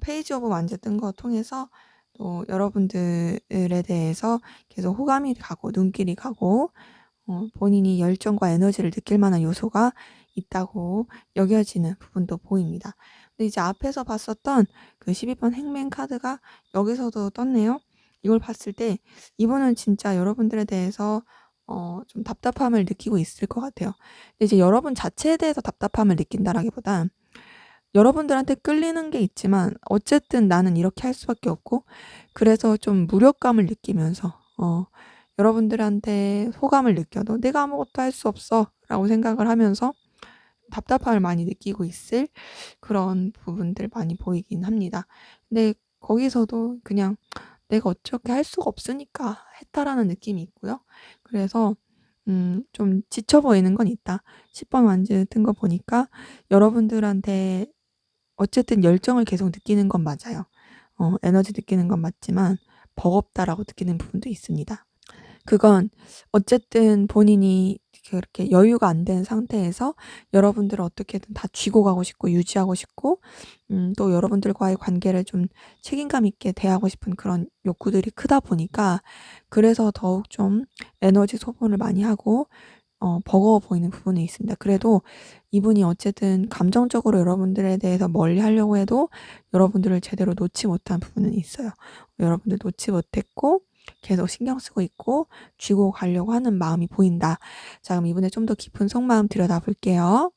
페이지 오브 완즈 뜬 거 통해서 또 여러분들에 대해서 계속 호감이 가고 눈길이 가고 본인이 열정과 에너지를 느낄 만한 요소가 있다고 여겨지는 부분도 보입니다. 근데 이제 앞에서 봤었던 그 12번 행맨 카드가 여기서도 떴네요. 이걸 봤을 때 이분은 진짜 여러분들에 대해서 좀 답답함을 느끼고 있을 것 같아요. 근데 이제 여러분 자체에 대해서 답답함을 느낀다라기보단 여러분들한테 끌리는 게 있지만 어쨌든 나는 이렇게 할 수밖에 없고 그래서 좀 무력감을 느끼면서 여러분들한테 호감을 느껴도 '내가 아무것도 할 수 없어.'라고 생각을 하면서 답답함을 많이 느끼고 있을 그런 부분들 많이 보이긴 합니다. 근데 거기서도 그냥 '내가 어떻게 할 수가 없으니까 했다.'라는 느낌이 있고요. 그래서 좀 지쳐 보이는 건 있다. 10번 완즈 뜬 거 보니까 여러분들한테 어쨌든 열정을 계속 느끼는 건 맞아요. 에너지 느끼는 건 맞지만 '버겁다.'라고 느끼는 부분도 있습니다. 그건 어쨌든 본인이 그렇게 여유가 안 된 상태에서 여러분들을 어떻게든 다 쥐고 가고 싶고 유지하고 싶고 또 여러분들과의 관계를 좀 책임감 있게 대하고 싶은 그런 욕구들이 크다 보니까 그래서 더욱 좀 에너지 소모를 많이 하고 버거워 보이는 부분이 있습니다. 그래도 이분이 어쨌든 감정적으로 여러분들에 대해서 멀리하려고 해도 여러분들을 제대로 놓지 못한 부분은 있어요. 여러분들 놓지 못했고 계속 신경 쓰고 있고 쥐고 가려고 하는 마음이 보인다. 자, 그럼 이분의 좀 더 깊은 속마음 들여다볼게요.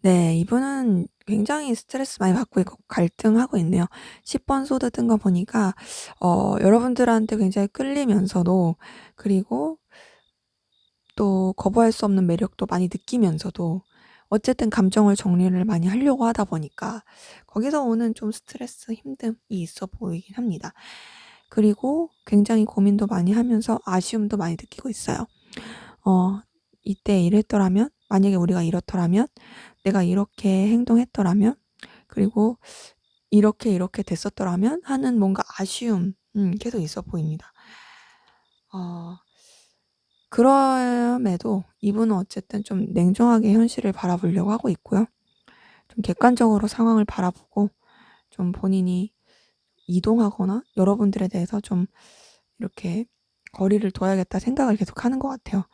네. 이분은 굉장히 스트레스 많이 받고 있고 갈등하고 있네요. 10번 소드 뜬 거 보니까 여러분들한테 굉장히 끌리면서도, 그리고 또 거부할 수 없는 매력도 많이 느끼면서도 어쨌든 감정을 정리를 많이 하려고 하다 보니까 거기서 오는 좀 스트레스, 힘듦이 있어 보이긴 합니다. 그리고 굉장히 고민도 많이 하면서 아쉬움도 많이 느끼고 있어요. 이때 이랬더라면, 만약에 우리가 이렇더라면, 내가 이렇게 행동했더라면, 그리고 이렇게 됐었더라면 하는 뭔가 아쉬움, 계속 있어 보입니다. 어, 그럼에도 이분은 어쨌든 좀 냉정하게 현실을 바라보려고 하고 있고요. 좀 객관적으로 상황을 바라보고 좀 본인이 이동하거나 여러분들에 대해서 좀 이렇게 거리를 둬야겠다 생각을 계속 하는 것 같아요.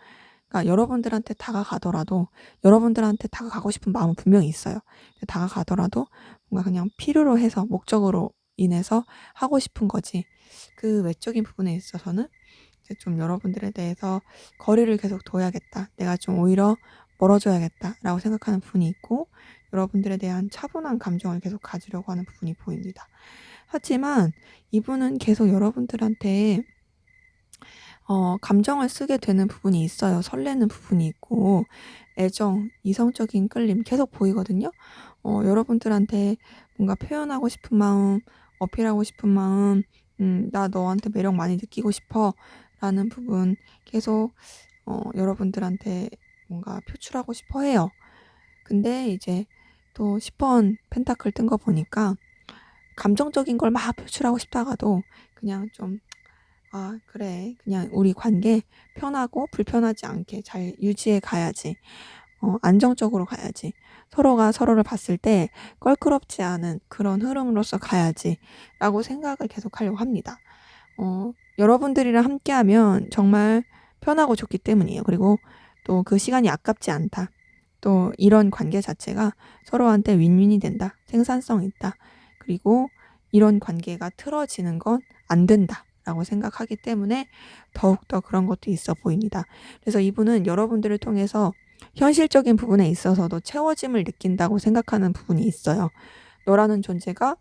그러니까 여러분들한테 다가가더라도 여러분들한테 다가가고 싶은 마음은 분명히 있어요. 근데 다가가더라도 뭔가 그냥 필요로 해서, 목적으로 인해서 하고 싶은 거지, 그 외적인 부분에 있어서는 이제 좀 여러분들에 대해서 거리를 계속 둬야겠다, 내가 좀 오히려 멀어져야겠다라고 생각하는 부분이 있고, 여러분들에 대한 차분한 감정을 계속 가지려고 하는 부분이 보입니다. 하지만 이분은 계속 여러분들한테 감정을 쓰게 되는 부분이 있어요. 설레는 부분이 있고 애정, 이성적인 끌림 계속 보이거든요. 여러분들한테 뭔가 표현하고 싶은 마음, 어필하고 싶은 마음, "나 너한테 매력 많이 느끼고 싶어."라는 부분 계속 여러분들한테 뭔가 표출하고 싶어 해요. 근데 이제 또 10번 펜타클 뜬 거 보니까 감정적인 걸 막 표출하고 싶다가도 그냥 좀, '아 그래. 그냥 우리 관계 편하고 불편하지 않게 잘 유지해 가야지. 안정적으로 가야지. 서로가 서로를 봤을 때 껄끄럽지 않은 그런 흐름으로서 가야지.'라고 생각을 계속하려고 합니다. 여러분들이랑 함께하면 정말 편하고 좋기 때문이에요. 그리고 또 그 시간이 아깝지 않다. 또 이런 관계 자체가 서로한테 윈윈이 된다. 생산성 있다. 그리고 이런 관계가 틀어지는 건 안 된다라고 생각하기 때문에 더욱더 그런 것도 있어 보입니다. 그래서 이분은 여러분들을 통해서 현실적인 부분에 있어서도 채워짐을 느낀다고 생각하는 부분이 있어요. 너라는 존재가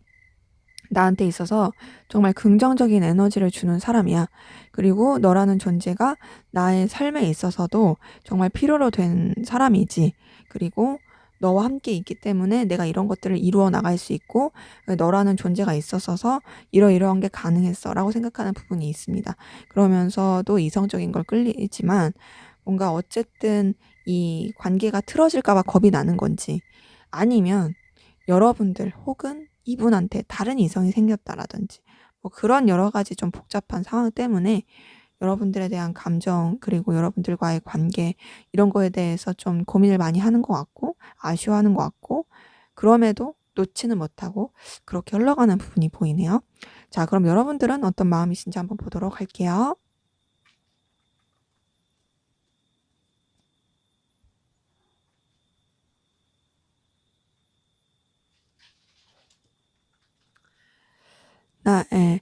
나한테 있어서 정말 긍정적인 에너지를 주는 사람이야. 그리고 너라는 존재가 나의 삶에 있어서도 정말 필요로 된 사람이지. 그리고 너와 함께 있기 때문에 내가 이런 것들을 이루어 나갈 수 있고, 너라는 존재가 있었어서 이러이러한 게 가능했어 라고 생각하는 부분이 있습니다. 그러면서도 이성적인 걸 끌리지만 뭔가 어쨌든 이 관계가 틀어질까 봐 겁이 나는 건지, 아니면 여러분들 혹은 이분한테 다른 이성이 생겼다라든지 뭐 그런 여러 가지 좀 복잡한 상황 때문에 여러분들에 대한 감정, 그리고 여러분들과의 관계, 이런 거에 대해서 좀 고민을 많이 하는 것 같고 아쉬워하는 것 같고, 그럼에도 놓지는 못하고 그렇게 흘러가는 부분이 보이네요. 자, 그럼 여러분들은 어떤 마음이신지 한번 보도록 할게요. 예.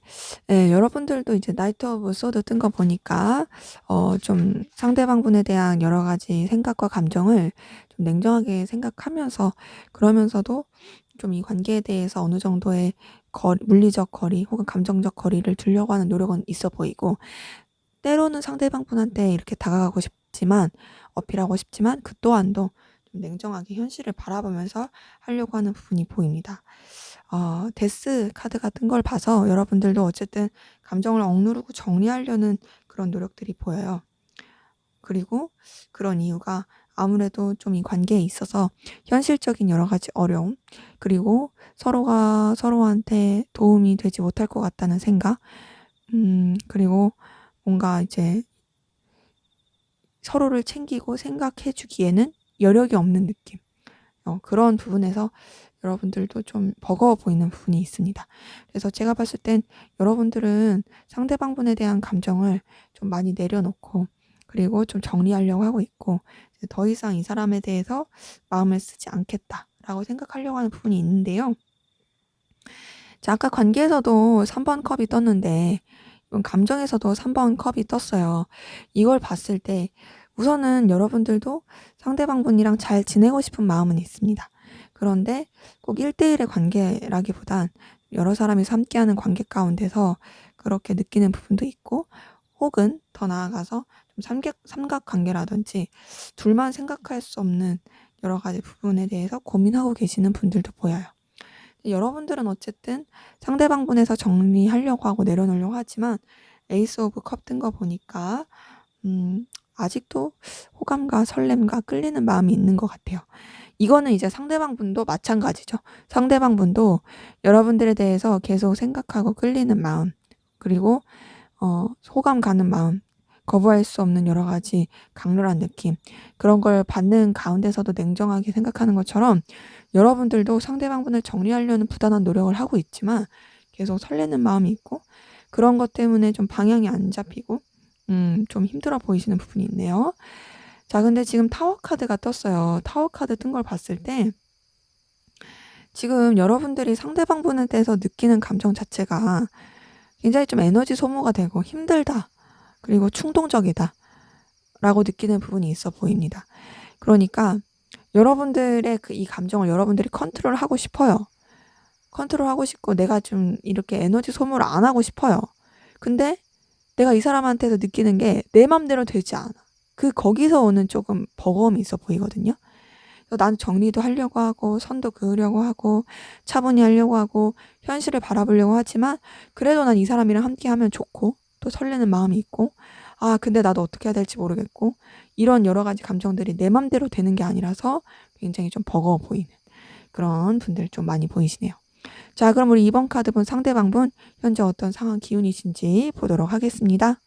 예, 여러분들도 이제 나이트 오브 소드 뜬 거 보니까 좀 상대방분에 대한 여러 가지 생각과 감정을 좀 냉정하게 생각하면서, 그러면서도 좀 이 관계에 대해서 어느 정도의 물리적 거리 혹은 감정적 거리를 두려고 하는 노력은 있어 보이고, 때로는 상대방분한테 이렇게 다가가고 싶지만, 어필하고 싶지만 그 또한도 좀 냉정하게 현실을 바라보면서 하려고 하는 부분이 보입니다. 데스 카드가 뜬 걸 봐서 여러분들도 어쨌든 감정을 억누르고 정리하려는 그런 노력들이 보여요. 그리고 그런 이유가 아무래도 좀 이 관계에 있어서 현실적인 여러 가지 어려움, 그리고 서로가 서로한테 도움이 되지 못할 것 같다는 생각, 그리고 뭔가 이제 서로를 챙기고 생각해 주기에는 여력이 없는 느낌. 그런 부분에서 여러분들도 좀 버거워 보이는 부분이 있습니다. 그래서 제가 봤을 땐 여러분들은 상대방분에 대한 감정을 좀 많이 내려놓고, 그리고 좀 정리하려고 하고 있고, 이제 더 이상 이 사람에 대해서 마음을 쓰지 않겠다라고 생각하려고 하는 부분이 있는데요. 자, 아까 관계에서도 3번 컵이 떴는데 이번 감정에서도 3번 컵이 떴어요. 이걸 봤을 때 우선은 여러분들도 상대방분이랑 잘 지내고 싶은 마음은 있습니다. 그런데 꼭 1대1의 관계라기보단 여러 사람이 함께하는 관계 가운데서 그렇게 느끼는 부분도 있고, 혹은 더 나아가서 좀 삼각관계라든지 둘만 생각할 수 없는 여러 가지 부분에 대해서 고민하고 계시는 분들도 보여요. 여러분들은 어쨌든 상대방 분에서 정리하려고 하고 내려놓으려고 하지만 에이스 오브 컵 뜬 거 보니까 아직도 호감과 설렘과 끌리는 마음이 있는 것 같아요. 이거는 이제 상대방 분도 마찬가지죠. 상대방 분도 여러분들에 대해서 계속 생각하고 끌리는 마음, 그리고 호감 가는 마음, 거부할 수 없는 여러 가지 강렬한 느낌, 그런 걸 받는 가운데서도 냉정하게 생각하는 것처럼 여러분들도 상대방 분을 정리하려는 부단한 노력을 하고 있지만 계속 설레는 마음이 있고, 그런 것 때문에 좀 방향이 안 잡히고 좀 힘들어 보이시는 부분이 있네요. 자, 근데 지금 타워 카드가 떴어요. 타워 카드 뜬 걸 봤을 때 지금 여러분들이 상대방 분에 대해서 느끼는 감정 자체가 굉장히 좀 에너지 소모가 되고 힘들다, 그리고 충동적이다 라고 느끼는 부분이 있어 보입니다. 그러니까 여러분들의 이 감정을 여러분들이 컨트롤하고 싶어요. 컨트롤하고 싶고 내가 좀 이렇게 에너지 소모를 안 하고 싶어요. 근데 내가 이 사람한테서 느끼는 게 내 맘대로 되지 않아. 거기서 오는 조금 버거움이 있어 보이거든요. 그래서 난 정리도 하려고 하고 선도 그으려고 하고 차분히 하려고 하고 현실을 바라보려고 하지만, 그래도 난 이 사람이랑 함께하면 좋고 또 설레는 마음이 있고, 근데 나도 어떻게 해야 될지 모르겠고, 이런 여러 가지 감정들이 내 맘대로 되는 게 아니라서 굉장히 좀 버거워 보이는 그런 분들 좀 많이 보이시네요. 자, 그럼 우리 2번 카드분 상대방분 현재 어떤 상황 기운이신지 보도록 하겠습니다.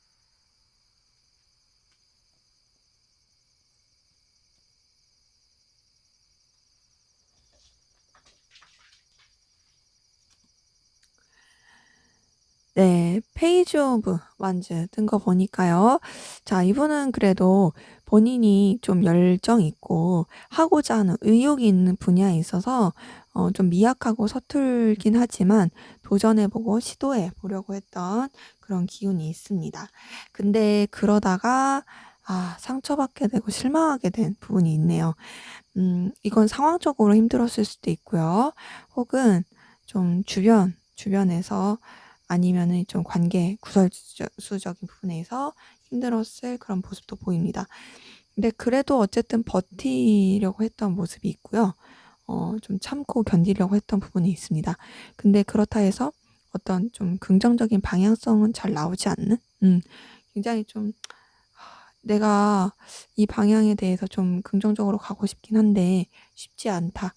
네, 페이지 오브 완즈 뜬 거 보니까요. 자, 이분은 그래도 본인이 좀 열정 있고 하고자 하는 의욕이 있는 분야에 있어서 좀 미약하고 서툴긴 하지만 도전해보고 시도해보려고 했던 그런 기운이 있습니다. 근데 그러다가 상처받게 되고 실망하게 된 부분이 있네요. 이건 상황적으로 힘들었을 수도 있고요. 혹은 좀 주변에서, 아니면은 좀 관계 구설수적인 부분에서 힘들었을 그런 모습도 보입니다. 근데 그래도 어쨌든 버티려고 했던 모습이 있고요. 좀 참고 견디려고 했던 부분이 있습니다. 근데 그렇다 해서 어떤 좀 긍정적인 방향성은 잘 나오지 않는, 굉장히 좀 내가 이 방향에 대해서 좀 긍정적으로 가고 싶긴 한데 쉽지 않다,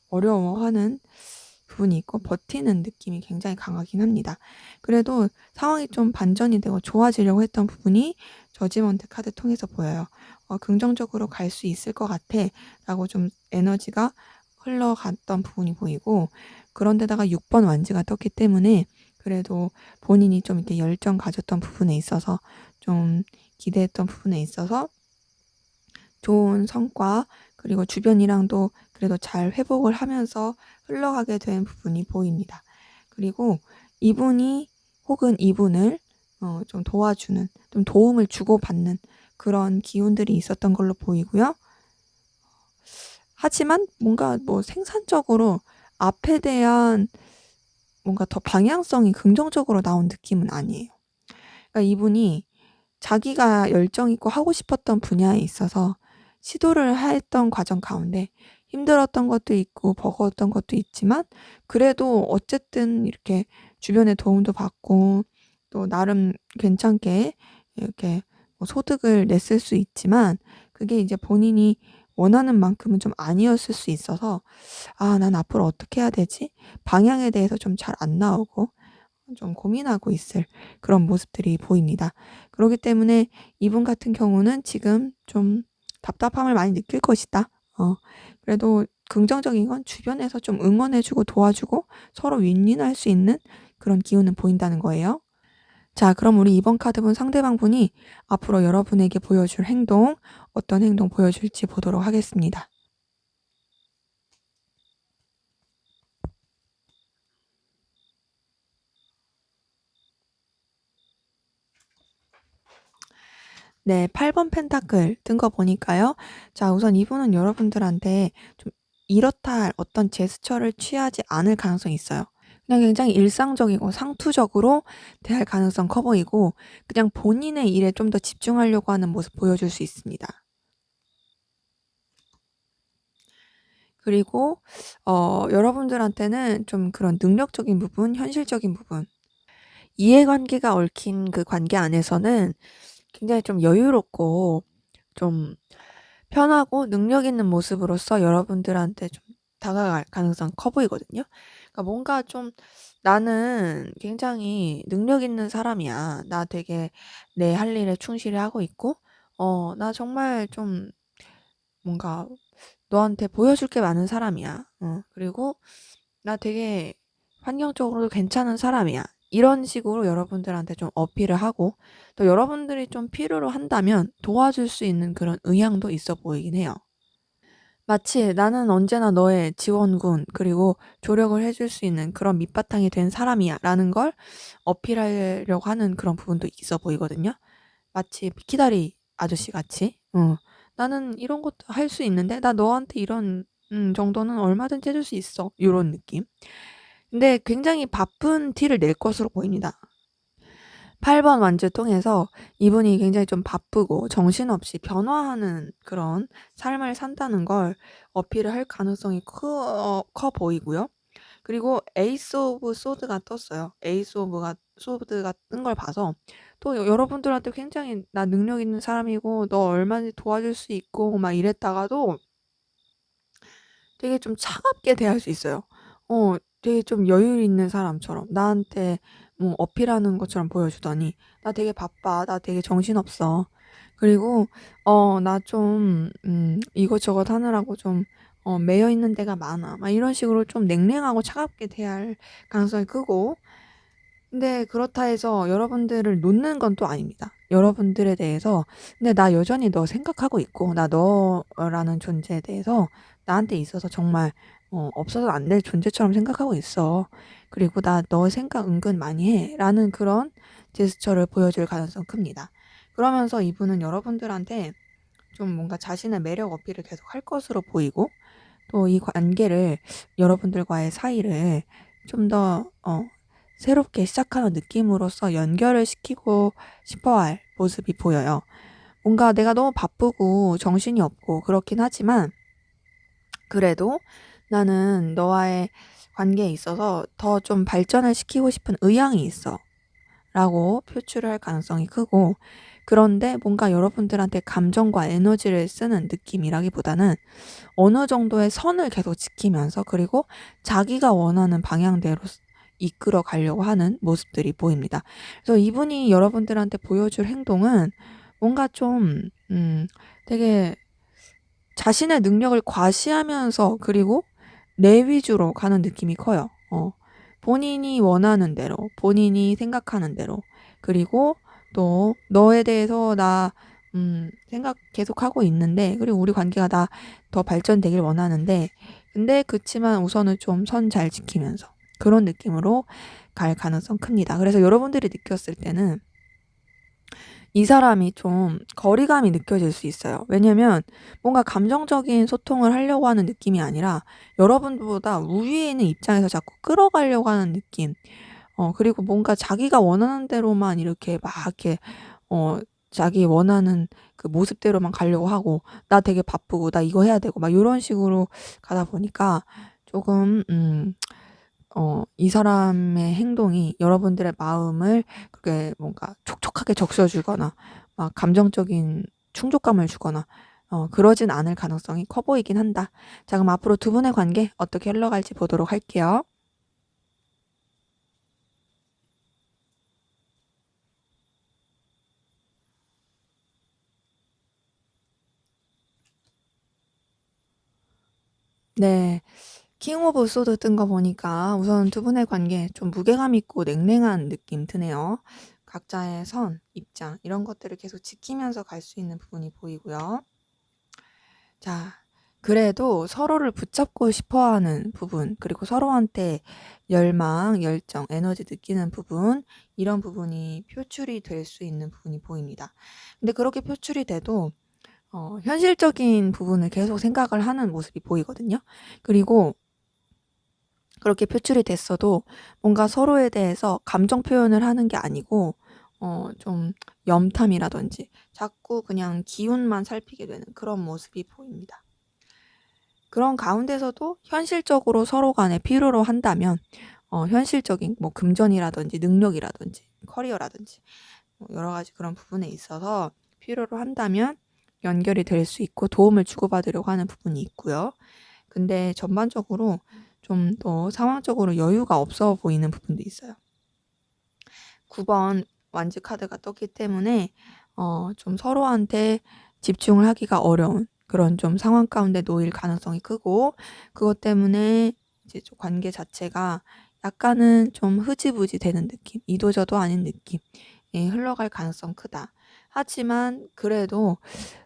어려워하는 부분이 있고 버티는 느낌이 굉장히 강하긴 합니다. 그래도 상황이 좀 반전이 되고 좋아지려고 했던 부분이 저지먼트 카드 통해서 보여요. 긍정적으로 갈 수 있을 것 같아 라고 좀 에너지가 흘러갔던 부분이 보이고, 그런데다가 6번 완즈가 떴기 때문에 그래도 본인이 좀 이렇게 열정 가졌던 부분에 있어서, 좀 기대했던 부분에 있어서 좋은 성과, 그리고 주변이랑도 그래도 잘 회복을 하면서 흘러가게 된 부분이 보입니다. 그리고 이분이 혹은 이분을 좀 도와주는, 좀 도움을 주고받는 그런 기운들이 있었던 걸로 보이고요. 하지만 뭔가 뭐 생산적으로 앞에 대한 뭔가 더 방향성이 긍정적으로 나온 느낌은 아니에요. 그러니까 이분이 자기가 열정 있고 하고 싶었던 분야에 있어서 시도를 했던 과정 가운데 힘들었던 것도 있고 버거웠던 것도 있지만, 그래도 어쨌든 이렇게 주변의 도움도 받고 또 나름 괜찮게 이렇게 뭐 소득을 냈을 수 있지만, 그게 이제 본인이 원하는 만큼은 좀 아니었을 수 있어서 난 앞으로 어떻게 해야 되지? 방향에 대해서 좀 잘 안 나오고 좀 고민하고 있을 그런 모습들이 보입니다. 그렇기 때문에 이분 같은 경우는 지금 좀 답답함을 많이 느낄 것이다. 그래도 긍정적인 건 주변에서 좀 응원해주고 도와주고 서로 윈윈할 수 있는 그런 기운은 보인다는 거예요. 자, 그럼 우리 이번 카드분 상대방 분이 앞으로 여러분에게 보여줄 행동, 어떤 행동 보여줄지 보도록 하겠습니다. 네, 8번 펜타클 뜬 거 보니까요. 자, 우선 이분은 여러분들한테 좀 이렇다 할 어떤 제스처를 취하지 않을 가능성이 있어요. 그냥 굉장히 일상적이고 상투적으로 대할 가능성 커 보이고 그냥 본인의 일에 좀 더 집중하려고 하는 모습 보여줄 수 있습니다. 그리고 여러분들한테는 좀 그런 능력적인 부분, 현실적인 부분, 이해관계가 얽힌 그 관계 안에서는 굉장히 좀 여유롭고 좀 편하고 능력 있는 모습으로서 여러분들한테 좀 다가갈 가능성 커 보이거든요. 그러니까 뭔가 좀 '나는 굉장히 능력 있는 사람이야. 나 되게 내 할 일에 충실히 하고 있고 나 정말 좀 뭔가 너한테 보여줄 게 많은 사람이야. 그리고 나 되게 환경적으로도 괜찮은 사람이야.' 이런 식으로 여러분들한테 좀 어필을 하고 또 여러분들이 좀 필요로 한다면 도와줄 수 있는 그런 의향도 있어 보이긴 해요. 마치 '나는 언제나 너의 지원군 그리고 조력을 해줄 수 있는 그런 밑바탕이 된 사람이야.'라는 걸 어필하려고 하는 그런 부분도 있어 보이거든요. 마치 미키다리 아저씨 같이. '나는 이런 것도 할 수 있는데 나 너한테 이런 정도는 얼마든지 해줄 수 있어.' 요런 느낌. 근데 굉장히 바쁜 티를 낼 것으로 보입니다. 8번 완주 통해서 이분이 굉장히 좀 바쁘고 정신없이 변화하는 그런 삶을 산다는 걸 어필을 할 가능성이 커 보이고요. 그리고 에이스 오브 소드가 떴어요. 에이스 오브가 소드가 뜬 걸 봐서 또 여러분들한테 굉장히 "나 능력 있는 사람이고 너 얼마든지 도와줄 수 있고." 막 이랬다가도 되게 좀 차갑게 대할 수 있어요. 되게 좀 여유 있는 사람처럼 나한테 뭐 어필하는 것처럼 보여주더니 "나 되게 바빠. 나 되게 정신없어. 그리고 나 좀 이것저것 하느라고 좀 매여 있는 데가 많아." 막 이런 식으로 좀 냉랭하고 차갑게 대할 가능성이 크고 근데 그렇다 해서 여러분들을 놓는 건 또 아닙니다. 여러분들에 대해서 "근데 나 여전히 너 생각하고 있고 나 너라는 존재에 대해서 나한테 있어서 정말 없어서는 안 될 존재처럼 생각하고 있어. 그리고 나 너 생각 은근 많이 해."라는 그런 제스처를 보여줄 가능성이 큽니다. 그러면서 이분은 여러분들한테 좀 뭔가 자신의 매력 어필을 계속할 것으로 보이고 또 이 관계를 여러분들과의 사이를 좀 더 새롭게 시작하는 느낌으로써 연결을 시키고 싶어 할 모습이 보여요. 뭔가 내가 너무 바쁘고 정신이 없고 그렇긴 하지만 그래도 나는 너와의 관계에 있어서 더 좀 발전을 시키고 싶은 의향이 있어. 라고 표출을 할 가능성이 크고 그런데 뭔가 여러분들한테 감정과 에너지를 쓰는 느낌이라기보다는 어느 정도의 선을 계속 지키면서 그리고 자기가 원하는 방향대로 이끌어 가려고 하는 모습들이 보입니다. 그래서 이분이 여러분들한테 보여줄 행동은 뭔가 좀 되게 자신의 능력을 과시하면서 그리고 내 위주로 가는 느낌이 커요. 본인이 원하는 대로, 본인이 생각하는 대로 그리고 또 너에 대해서 나 생각 계속하고 있는데 그리고 우리 관계가 다 더 발전되길 원하는데 근데 그치만 우선은 좀 선 잘 지키면서 그런 느낌으로 갈 가능성 큽니다. 그래서 여러분들이 느꼈을 때는 이 사람이 좀 거리감이 느껴질 수 있어요. 왜냐면 뭔가 감정적인 소통을 하려고 하는 느낌이 아니라 여러분들보다 우위에 있는 입장에서 자꾸 끌어가려고 하는 느낌. 그리고 뭔가 자기가 원하는 대로만 이렇게 막 이렇게 어 자기 원하는 그 모습대로만 가려고 하고 "나 되게 바쁘고 나 이거 해야 되고." 막 요런 식으로 가다 보니까 조금 이 사람의 행동이 여러분들의 마음을 그게 뭔가 촉촉하게 적셔 주거나 막 감정적인 충족감을 주거나 그러진 않을 가능성이 커 보이긴 한다. 자 그럼 앞으로 두 분의 관계 어떻게 흘러갈지 보도록 할게요. 네. 킹 오브 소드 뜬 거 보니까 우선 두 분의 관계 좀 무게감 있고 냉랭한 느낌 드네요. 각자의 선, 입장 이런 것들을 계속 지키면서 갈 수 있는 부분이 보이고요. 자 그래도 서로를 붙잡고 싶어 하는 부분 그리고 서로한테 열망, 열정, 에너지 느끼는 부분 이런 부분이 표출이 될 수 있는 부분이 보입니다. 근데 그렇게 표출이 돼도 현실적인 부분을 계속 생각을 하는 모습이 보이거든요. 그리고 그렇게 표출이 됐어도 뭔가 서로에 대해서 감정 표현을 하는 게 아니고 좀 염탐이라든지 자꾸 그냥 기운만 살피게 되는 그런 모습이 보입니다. 그런 가운데서도 현실적으로 서로 간에 필요로 한다면 현실적인 뭐 금전이라든지 능력이라든지 커리어라든지 뭐 여러 가지 그런 부분에 있어서 필요로 한다면 연결이 될 수 있고 도움을 주고받으려고 하는 부분이 있고요. 근데 전반적으로 좀 더 상황적으로 여유가 없어 보이는 부분도 있어요. 9번 완즈 카드가 떴기 때문에 좀 서로한테 집중을 하기가 어려운 그런 좀 상황 가운데 놓일 가능성이 크고, 그것 때문에 이제 좀 관계 자체가 약간은 좀 흐지부지 되는 느낌, 이도저도 아닌 느낌에 흘러갈 가능성 크다. 하지만 그래도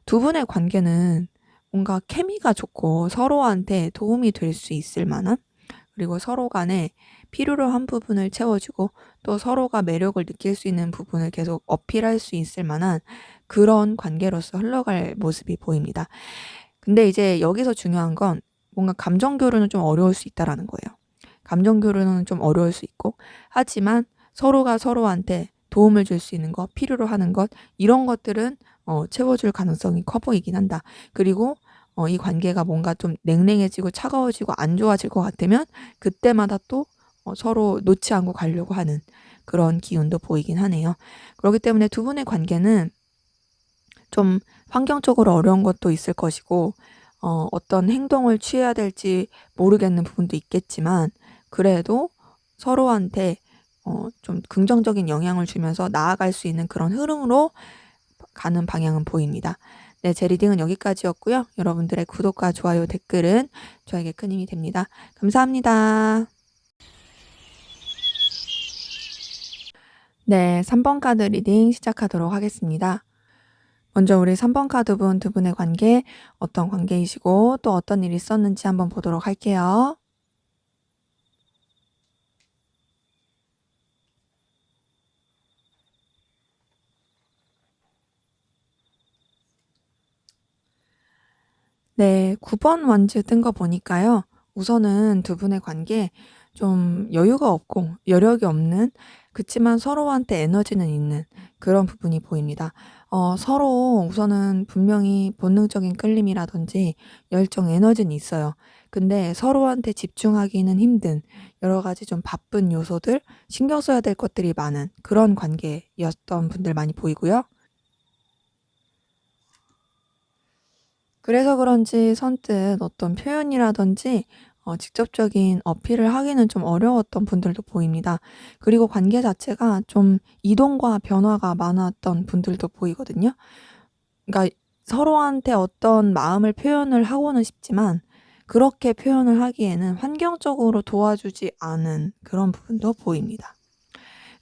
두 분의 관계는 뭔가 케미가 좋고 서로한테 도움이 될 수 있을 만한, 그리고 서로 간에 필요로 한 부분을 채워주고 또 서로가 매력을 느낄 수 있는 부분을 계속 어필할 수 있을 만한 그런 관계로서 흘러갈 모습이 보입니다. 근데 이제 여기서 중요한 건 뭔가 감정 교류는 좀 어려울 수 있다라는 거예요. 감정 교류는 좀 어려울 수 있고, 하지만 서로가 서로한테 도움을 줄 수 있는 것, 필요로 하는 것, 이런 것들은 채워줄 가능성이 커 보이긴 한다. 그리고 이 관계가 뭔가 좀 냉랭해지고 차가워지고 안 좋아질 것 같으면 그때마다 또 서로 놓지 않고 가려고 하는 그런 기운도 보이긴 하네요. 그렇기 때문에 두 분의 관계는 좀 환경적으로 어려운 것도 있을 것이고 어떤 행동을 취해야 될지 모르겠는 부분도 있겠지만, 그래도 서로한테 좀 긍정적인 영향을 주면서 나아갈 수 있는 그런 흐름으로 가는 방향은 보입니다. 네, 제 리딩은 여기까지였고요. 여러분들의 구독과 좋아요, 댓글은 저에게 큰 힘이 됩니다. 감사합니다. 네, 3번 카드 리딩 시작하도록 하겠습니다. 먼저 우리 3번 카드분 두 분의 관계, 어떤 관계이시고 또 어떤 일이 있었는지 한번 보도록 할게요. 네, 9번 완즈 뜬 거 보니까요. 우선은 두 분의 관계 좀 여유가 없고 여력이 없는, 그치만 서로한테 에너지는 있는 그런 부분이 보입니다. 서로 우선은 분명히 본능적인 끌림이라든지 열정, 에너지는 있어요. 근데 서로한테 집중하기는 힘든 여러 가지 좀 바쁜 요소들, 신경 써야 될 것들이 많은 그런 관계였던 분들 많이 보이고요. 그래서 그런지 선뜻 어떤 표현이라든지 직접적인 어필을 하기는 좀 어려웠던 분들도 보입니다. 그리고 관계 자체가 좀 이동과 변화가 많았던 분들도 보이거든요. 그러니까 서로한테 어떤 마음을 표현을 하고는 싶지만 그렇게 표현을 하기에는 환경적으로 도와주지 않은 그런 부분도 보입니다.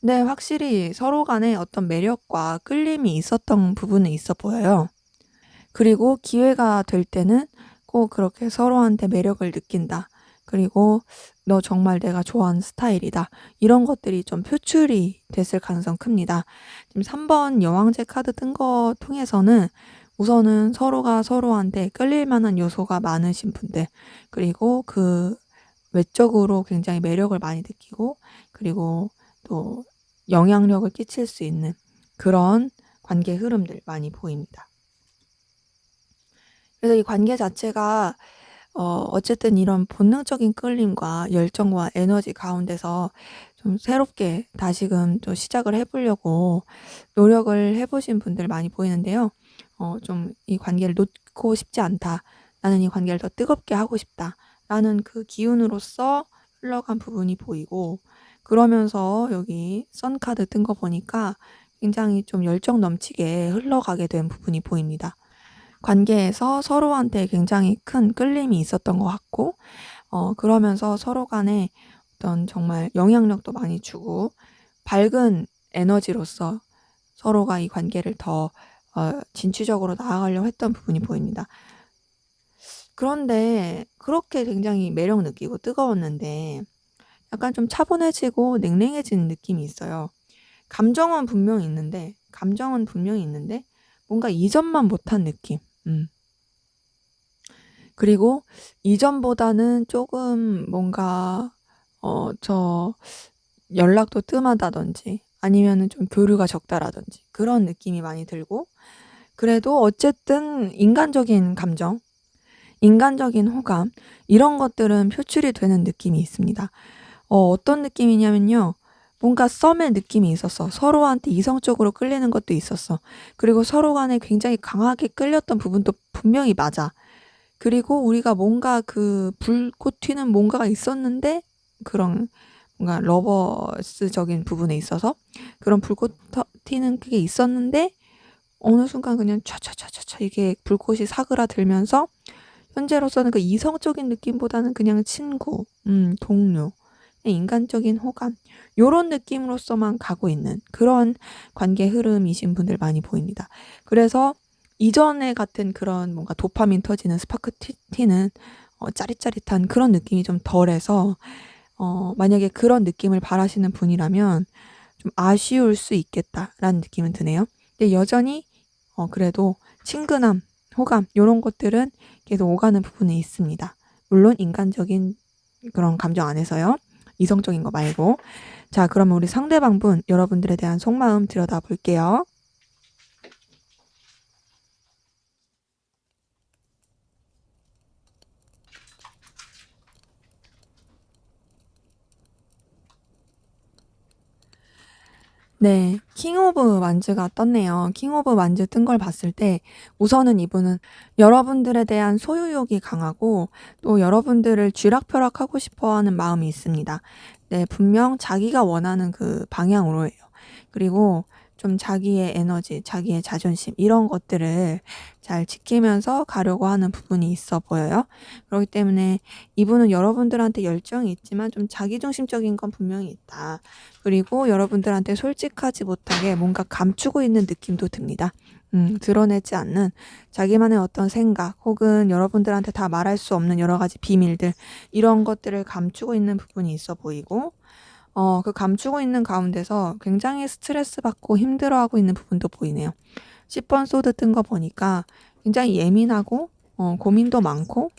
근데 확실히 서로 간에 어떤 매력과 끌림이 있었던 부분은 있어 보여요. 그리고 기회가 될 때는 꼭 그렇게 서로한테 매력을 느낀다. 그리고 너 정말 내가 좋아하는 스타일이다. 이런 것들이 좀 표출이 됐을 가능성 큽니다. 지금 3번 여왕제 카드 뜬 거 통해서는 우선은 서로가 서로한테 끌릴 만한 요소가 많으신 분들, 그리고 그 외적으로 굉장히 매력을 많이 느끼고, 그리고 또 영향력을 끼칠 수 있는 그런 관계 흐름들 많이 보입니다. 그래서 이 관계 자체가 어쨌든 이런 본능적인 끌림과 열정과 에너지 가운데서 좀 새롭게 다시금 또 시작을 해 보려고 노력을 해 보신 분들 많이 보이는데요. 좀 '이 관계를 놓고 싶지 않다. 나는 이 관계를 더 뜨겁게 하고 싶다.'라는 그 기운으로서 흘러간 부분이 보이고, 그러면서 여기 선 카드 뜬 거 보니까 굉장히 좀 열정 넘치게 흘러가게 된 부분이 보입니다. 관계에서 서로한테 굉장히 큰 끌림이 있었던 것 같고, 그러면서 서로 간에 어떤 정말 영향력도 많이 주고 밝은 에너지로서 서로가 이 관계를 더 진취적으로 나아가려고 했던 부분이 보입니다. 그런데 그렇게 굉장히 매력 느끼고 뜨거웠는데 약간 좀 차분해지고 냉랭해지는 느낌이 있어요. 감정은 분명히 있는데 뭔가 이전만 못한 느낌. 그리고 이전보다는 조금 뭔가 연락도 뜸하다든지 아니면은 좀 교류가 적다라든지 그런 느낌이 많이 들고, 그래도 어쨌든 인간적인 감정, 인간적인 호감, 이런 것들은 표출이 되는 느낌이 있습니다. 어떤 느낌이냐면요. 뭔가 썸의 느낌이 있었어. 서로한테 이성적으로 끌리는 것도 있었어. 그리고 서로 간에 굉장히 강하게 끌렸던 부분도 분명히 맞아. 그리고 우리가 뭔가 그 불꽃 튀는 뭔가가 있었는데, 그런 뭔가 러버스적인 부분에 있어서 그런 불꽃 튀는 그게 있었는데, 어느 순간 그냥 촤촤촤촤 이게 불꽃이 사그라들면서 현재로서는 그 이성적인 느낌보다는 그냥 친구, 동료, 인간적인 호감, 요런 느낌으로서만 가고 있는 그런 관계 흐름이신 분들 많이 보입니다. 그래서 이전에 같은 그런 뭔가 도파민 터지는 스파크 튀는 짜릿짜릿한 그런 느낌이 좀 덜해서, 만약에 그런 느낌을 바라시는 분이라면 좀 아쉬울 수 있겠다라는 느낌은 드네요. 근데 여전히 그래도 친근함, 호감 요런 것들은 계속 오가는 부분이 있습니다. 물론 인간적인 그런 감정 안에서요. 이성적인 거 말고. 자, 그러면 우리 상대방분 여러분들에 대한 속마음 들여다 볼게요. 네, 킹 오브 완즈가 떴네요. 킹 오브 완즈 뜬 걸 봤을 때 우선은 이분은 여러분들에 대한 소유욕이 강하고 또 여러분들을 쥐락펴락하고 싶어하는 마음이 있습니다. 네, 분명 자기가 원하는 그 방향으로예요. 그리고 좀 자기의 에너지, 자기의 자존심 이런 것들을 잘 지키면서 가려고 하는 부분이 있어 보여요. 그렇기 때문에 이분은 여러분들한테 열정이 있지만 좀 자기중심적인 건 분명히 있다. 그리고 여러분들한테 솔직하지 못하게 뭔가 감추고 있는 느낌도 듭니다. 드러내지 않는 자기만의 어떤 생각 혹은 여러분들한테 다 말할 수 없는 여러 가지 비밀들, 이런 것들을 감추고 있는 부분이 있어 보이고, 그 감추고 있는 가운데서 굉장히 스트레스 받고 힘들어하고 있는 부분도 보이네요. 10번 소드 뜬 거 보니까 굉장히 예민하고 고민도 많고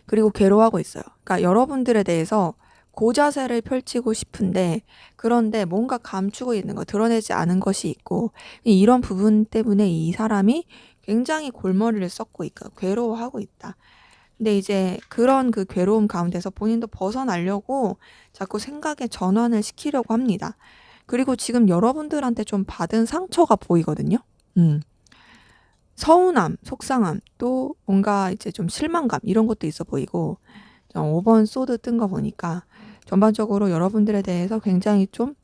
그리고 괴로워하고 있어요. 그러니까 여러분들에 대해서 고자세를 펼치고 싶은데, 그런데 뭔가 감추고 있는 거, 드러내지 않은 것이 있고, 이런 부분 때문에 이 사람이 굉장히 골머리를 썩고 있고 괴로워하고 있다. 근데 이제 그런 그 괴로움 가운데서 본인도 벗어나려고 자꾸 생각의 전환을 시키려고 합니다. 그리고 지금 여러분들한테 좀 받은 상처가 보이거든요. 서운함, 속상함, 또 뭔가 이제 좀 실망감 이런 것도 있어 보이고, 5번 소드 뜬 거 보니까 전반적으로 여러분들에 대해서 굉장히 좀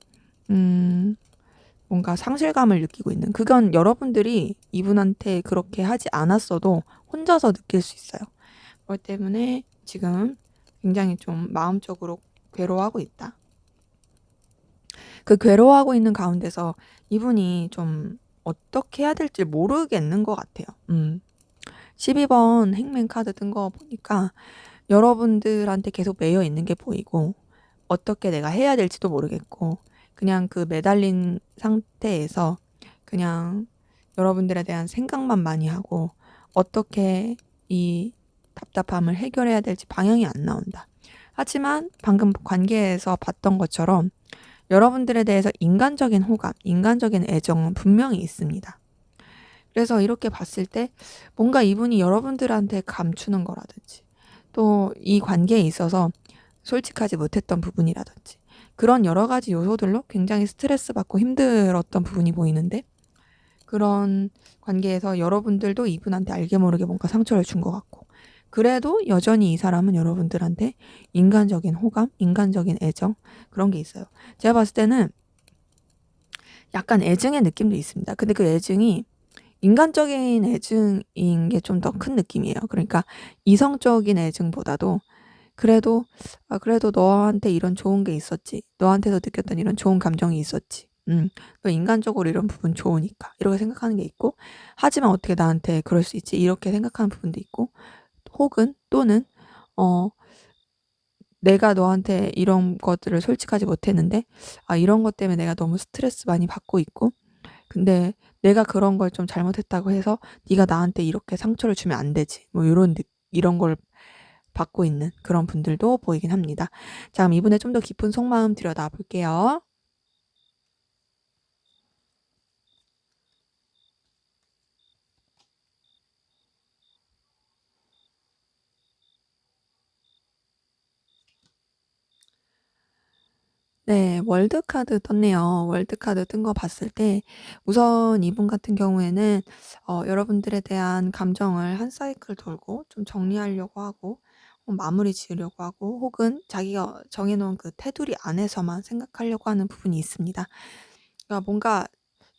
뭔가 상실감을 느끼고 있는, 그건 여러분들이 이분한테 그렇게 하지 않았어도 혼자서 느낄 수 있어요. 그렇기 때문에 지금 굉장히 좀 마음적으로 괴로워하고 있다. 그 괴로워하고 있는 가운데서 이분이 좀 어떻게 해야 될지 모르겠는 것 같아요. 12번 행맨 카드 뜬 거 보니까 여러분들한테 계속 매여 있는 게 보이고, 어떻게 내가 해야 될지도 모르겠고, 그냥 그 매달린 상태에서 그냥 여러분들에 대한 생각만 많이 하고, 어떻게 이 답답함을 해결해야 될지 방향이 안 나온다. 하지만 방금 관계에서 봤던 것처럼 여러분들에 대해서 인간적인 호감, 인간적인 애정은 분명히 있습니다. 그래서 이렇게 봤을 때 뭔가 이분이 여러분들한테 감추는 거라든지, 또 이 관계에 있어서 솔직하지 못했던 부분이라든지, 그런 여러 가지 요소들로 굉장히 스트레스 받고 힘들었던 부분이 보이는데, 그런 관계에서 여러분들도 이분한테 알게 모르게 뭔가 상처를 준 것 같고, 그래도 여전히 이 사람은 여러분들한테 인간적인 호감, 인간적인 애정, 그런 게 있어요. 제가 봤을 때는 약간 애증의 느낌도 있습니다. 근데 그 애증이 인간적인 애증인 게 좀 더 큰 느낌이에요. 그러니까 이성적인 애증보다도 그래도 그래도 너한테 이런 좋은 게 있었지. 너한테서 느꼈던 이런 좋은 감정이 있었지. 너 인간적으로 이런 부분 좋으니까. 이렇게 생각하는 게 있고, 하지만 어떻게 나한테 그럴 수 있지? 이렇게 생각하는 부분도 있고, 혹은 또는 어 내가 너한테 이런 것들을 솔직하지 못했는데, 이런 것 때문에 내가 너무 스트레스 많이 받고 있고, 근데 내가 그런 걸 좀 잘못했다고 해서 네가 나한테 이렇게 상처를 주면 안 되지. 뭐 이런 걸 받고 있는 그런 분들도 보이긴 합니다. 자, 그럼 이분의 좀 더 깊은 속마음 들여다 볼게요. 네. 월드카드 떴네요. 월드카드 뜬 거 봤을 때 우선 이분 같은 경우에는 여러분들에 대한 감정을 한 사이클 돌고 좀 정리하려고 하고 마무리 지으려고 하고 혹은 자기가 정해 놓은 그 테두리 안에서만 생각하려고 하는 부분이 있습니다. 그러니까 뭔가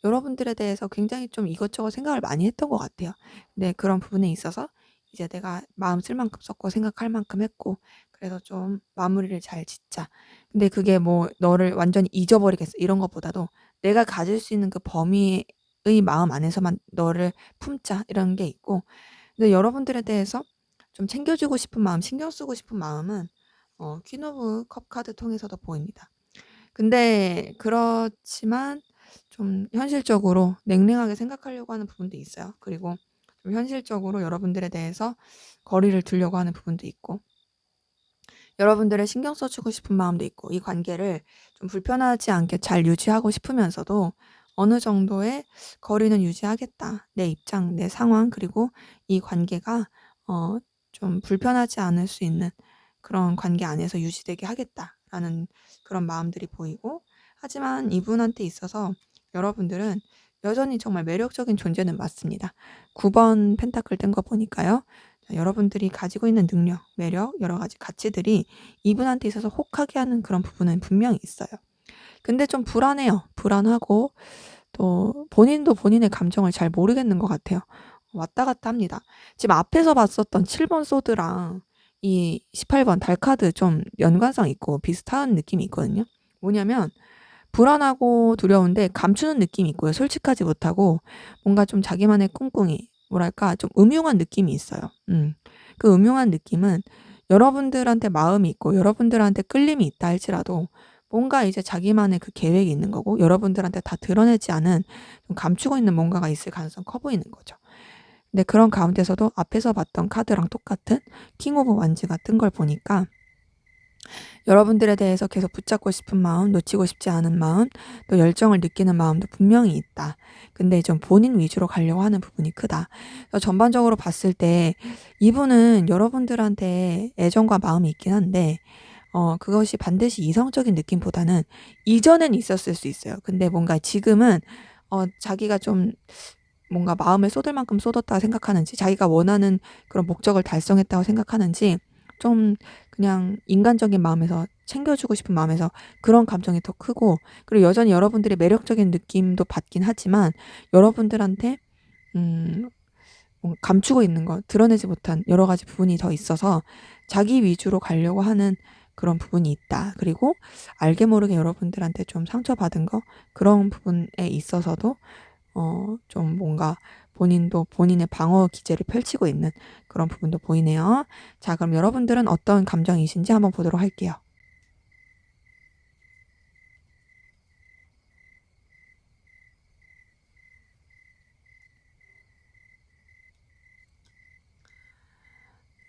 여러분들에 대해서 굉장히 좀 이것저것 생각을 많이 했던 것 같아요. 네, 그런 부분에 있어서 이제 내가 마음 쓸 만큼 썼고 생각할 만큼 했고 그래서 좀 마무리를 잘 짓자. 근데 그게 뭐 너를 완전히 잊어버리겠어 이런 것보다도 내가 가질 수 있는 그 범위의 마음 안에서만 너를 품자 이런 게 있고, 근데 여러분들에 대해서 좀 챙겨주고 싶은 마음, 신경 쓰고 싶은 마음은 퀸 오브 컵 카드 통해서도 보입니다. 근데 그렇지만 좀 현실적으로 냉랭하게 생각하려고 하는 부분도 있어요. 그리고 좀 현실적으로 여러분들에 대해서 거리를 두려고 하는 부분도 있고, 여러분들을 신경 써주고 싶은 마음도 있고, 이 관계를 좀 불편하지 않게 잘 유지하고 싶으면서도 어느 정도의 거리는 유지하겠다. 내 입장, 내 상황, 그리고 이 관계가 좀 불편하지 않을 수 있는 그런 관계 안에서 유지되게 하겠다라는 그런 마음들이 보이고, 하지만 이분한테 있어서 여러분들은 여전히 정말 매력적인 존재는 맞습니다. 9번 펜타클 뜬 거 보니까요. 여러분들이 가지고 있는 능력, 매력, 여러 가지 가치들이 이분한테 있어서 혹하게 하는 그런 부분은 분명히 있어요. 근데 좀 불안해요. 불안하고 또 본인도 본인의 감정을 잘 모르겠는 것 같아요. 왔다 갔다 합니다. 지금 앞에서 봤었던 7번 소드랑 이 18번 달카드 좀 연관성 있고 비슷한 느낌이 있거든요. 뭐냐면 불안하고 두려운데 감추는 느낌이 있고요. 솔직하지 못하고 뭔가 좀 자기만의 꿍꿍이, 뭐랄까 좀 음흉한 느낌이 있어요. 그 음흉한 느낌은 여러분들한테 마음이 있고 여러분들한테 끌림이 있다 할지라도 뭔가 이제 자기만의 그 계획이 있는 거고 여러분들한테 다 드러내지 않은 좀 감추고 있는 뭔가가 있을 가능성이 커 보이는 거죠. 근데 그런 가운데서도 앞에서 봤던 카드랑 똑같은 킹 오브 완즈가 뜬 걸 보니까 여러분들에 대해서 계속 붙잡고 싶은 마음, 놓치고 싶지 않은 마음, 또 열정을 느끼는 마음도 분명히 있다. 근데 좀 본인 위주로 가려고 하는 부분이 크다. 그래서 전반적으로 봤을 때 이분은 여러분들한테 애정과 마음이 있긴 한데 그것이 반드시 이성적인 느낌보다는 이전엔 있었을 수 있어요. 근데 뭔가 지금은 자기가 좀 뭔가 마음을 쏟을 만큼 쏟았다 생각하는지, 자기가 원하는 그런 목적을 달성했다고 생각하는지, 좀 그냥 인간적인 마음에서 챙겨주고 싶은 마음에서 그런 감정이 더 크고, 그리고 여전히 여러분들의 매력적인 느낌도 받긴 하지만 여러분들한테 뭔가 감추고 있는 것, 드러내지 못한 여러 가지 부분이 더 있어서 자기 위주로 가려고 하는 그런 부분이 있다. 그리고 알게 모르게 여러분들한테 좀 상처받은 거, 그런 부분에 있어서도 좀 뭔가 본인도 본인의 방어 기제를 펼치고 있는 그런 부분도 보이네요. 자, 그럼 여러분들은 어떤 감정이신지 한번 보도록 할게요.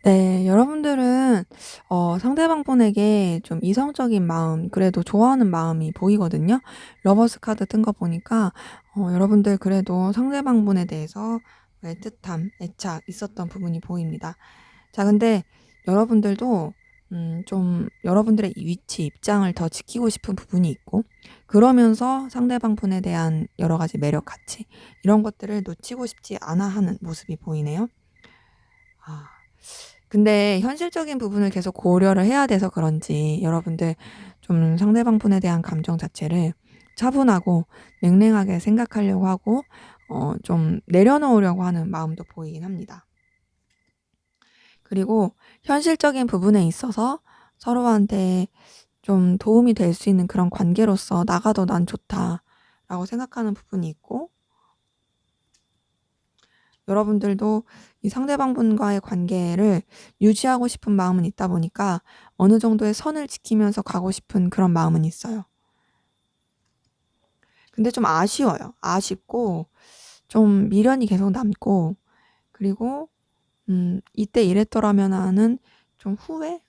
네, 여러분들은 상대방 분에게 좀 이성적인 마음, 그래도 좋아하는 마음이 보이거든요. 러버스 카드 뜬 거 보니까 여러분들 그래도 상대방 분에 대해서 애틋함, 애착 있었던 부분이 보입니다. 자, 근데 여러분들도 좀 여러분들의 이 위치, 입장을 더 지키고 싶은 부분이 있고, 그러면서 상대방 분에 대한 여러 가지 매력, 가치 이런 것들을 놓치고 싶지 않아 하는 모습이 보이네요. 아. 근데 현실적인 부분을 계속 고려를 해야 돼서 그런지 여러분들 좀 상대방 분에 대한 감정 자체를 차분하고 냉랭하게 생각하려고 하고 좀 내려놓으려고 하는 마음도 보이긴 합니다. 그리고 현실적인 부분에 있어서 서로한테 좀 도움이 될 수 있는 그런 관계로서 나가도 난 좋다라고 생각하는 부분이 있고, 여러분들도 이 상대방분과의 관계를 유지하고 싶은 마음은 있다 보니까 어느 정도의 선을 지키면서 가고 싶은 그런 마음은 있어요. 근데 좀 아쉬워요. 아쉽고 좀 미련이 계속 남고, 그리고 이때 이랬더라면 하는 좀 후회?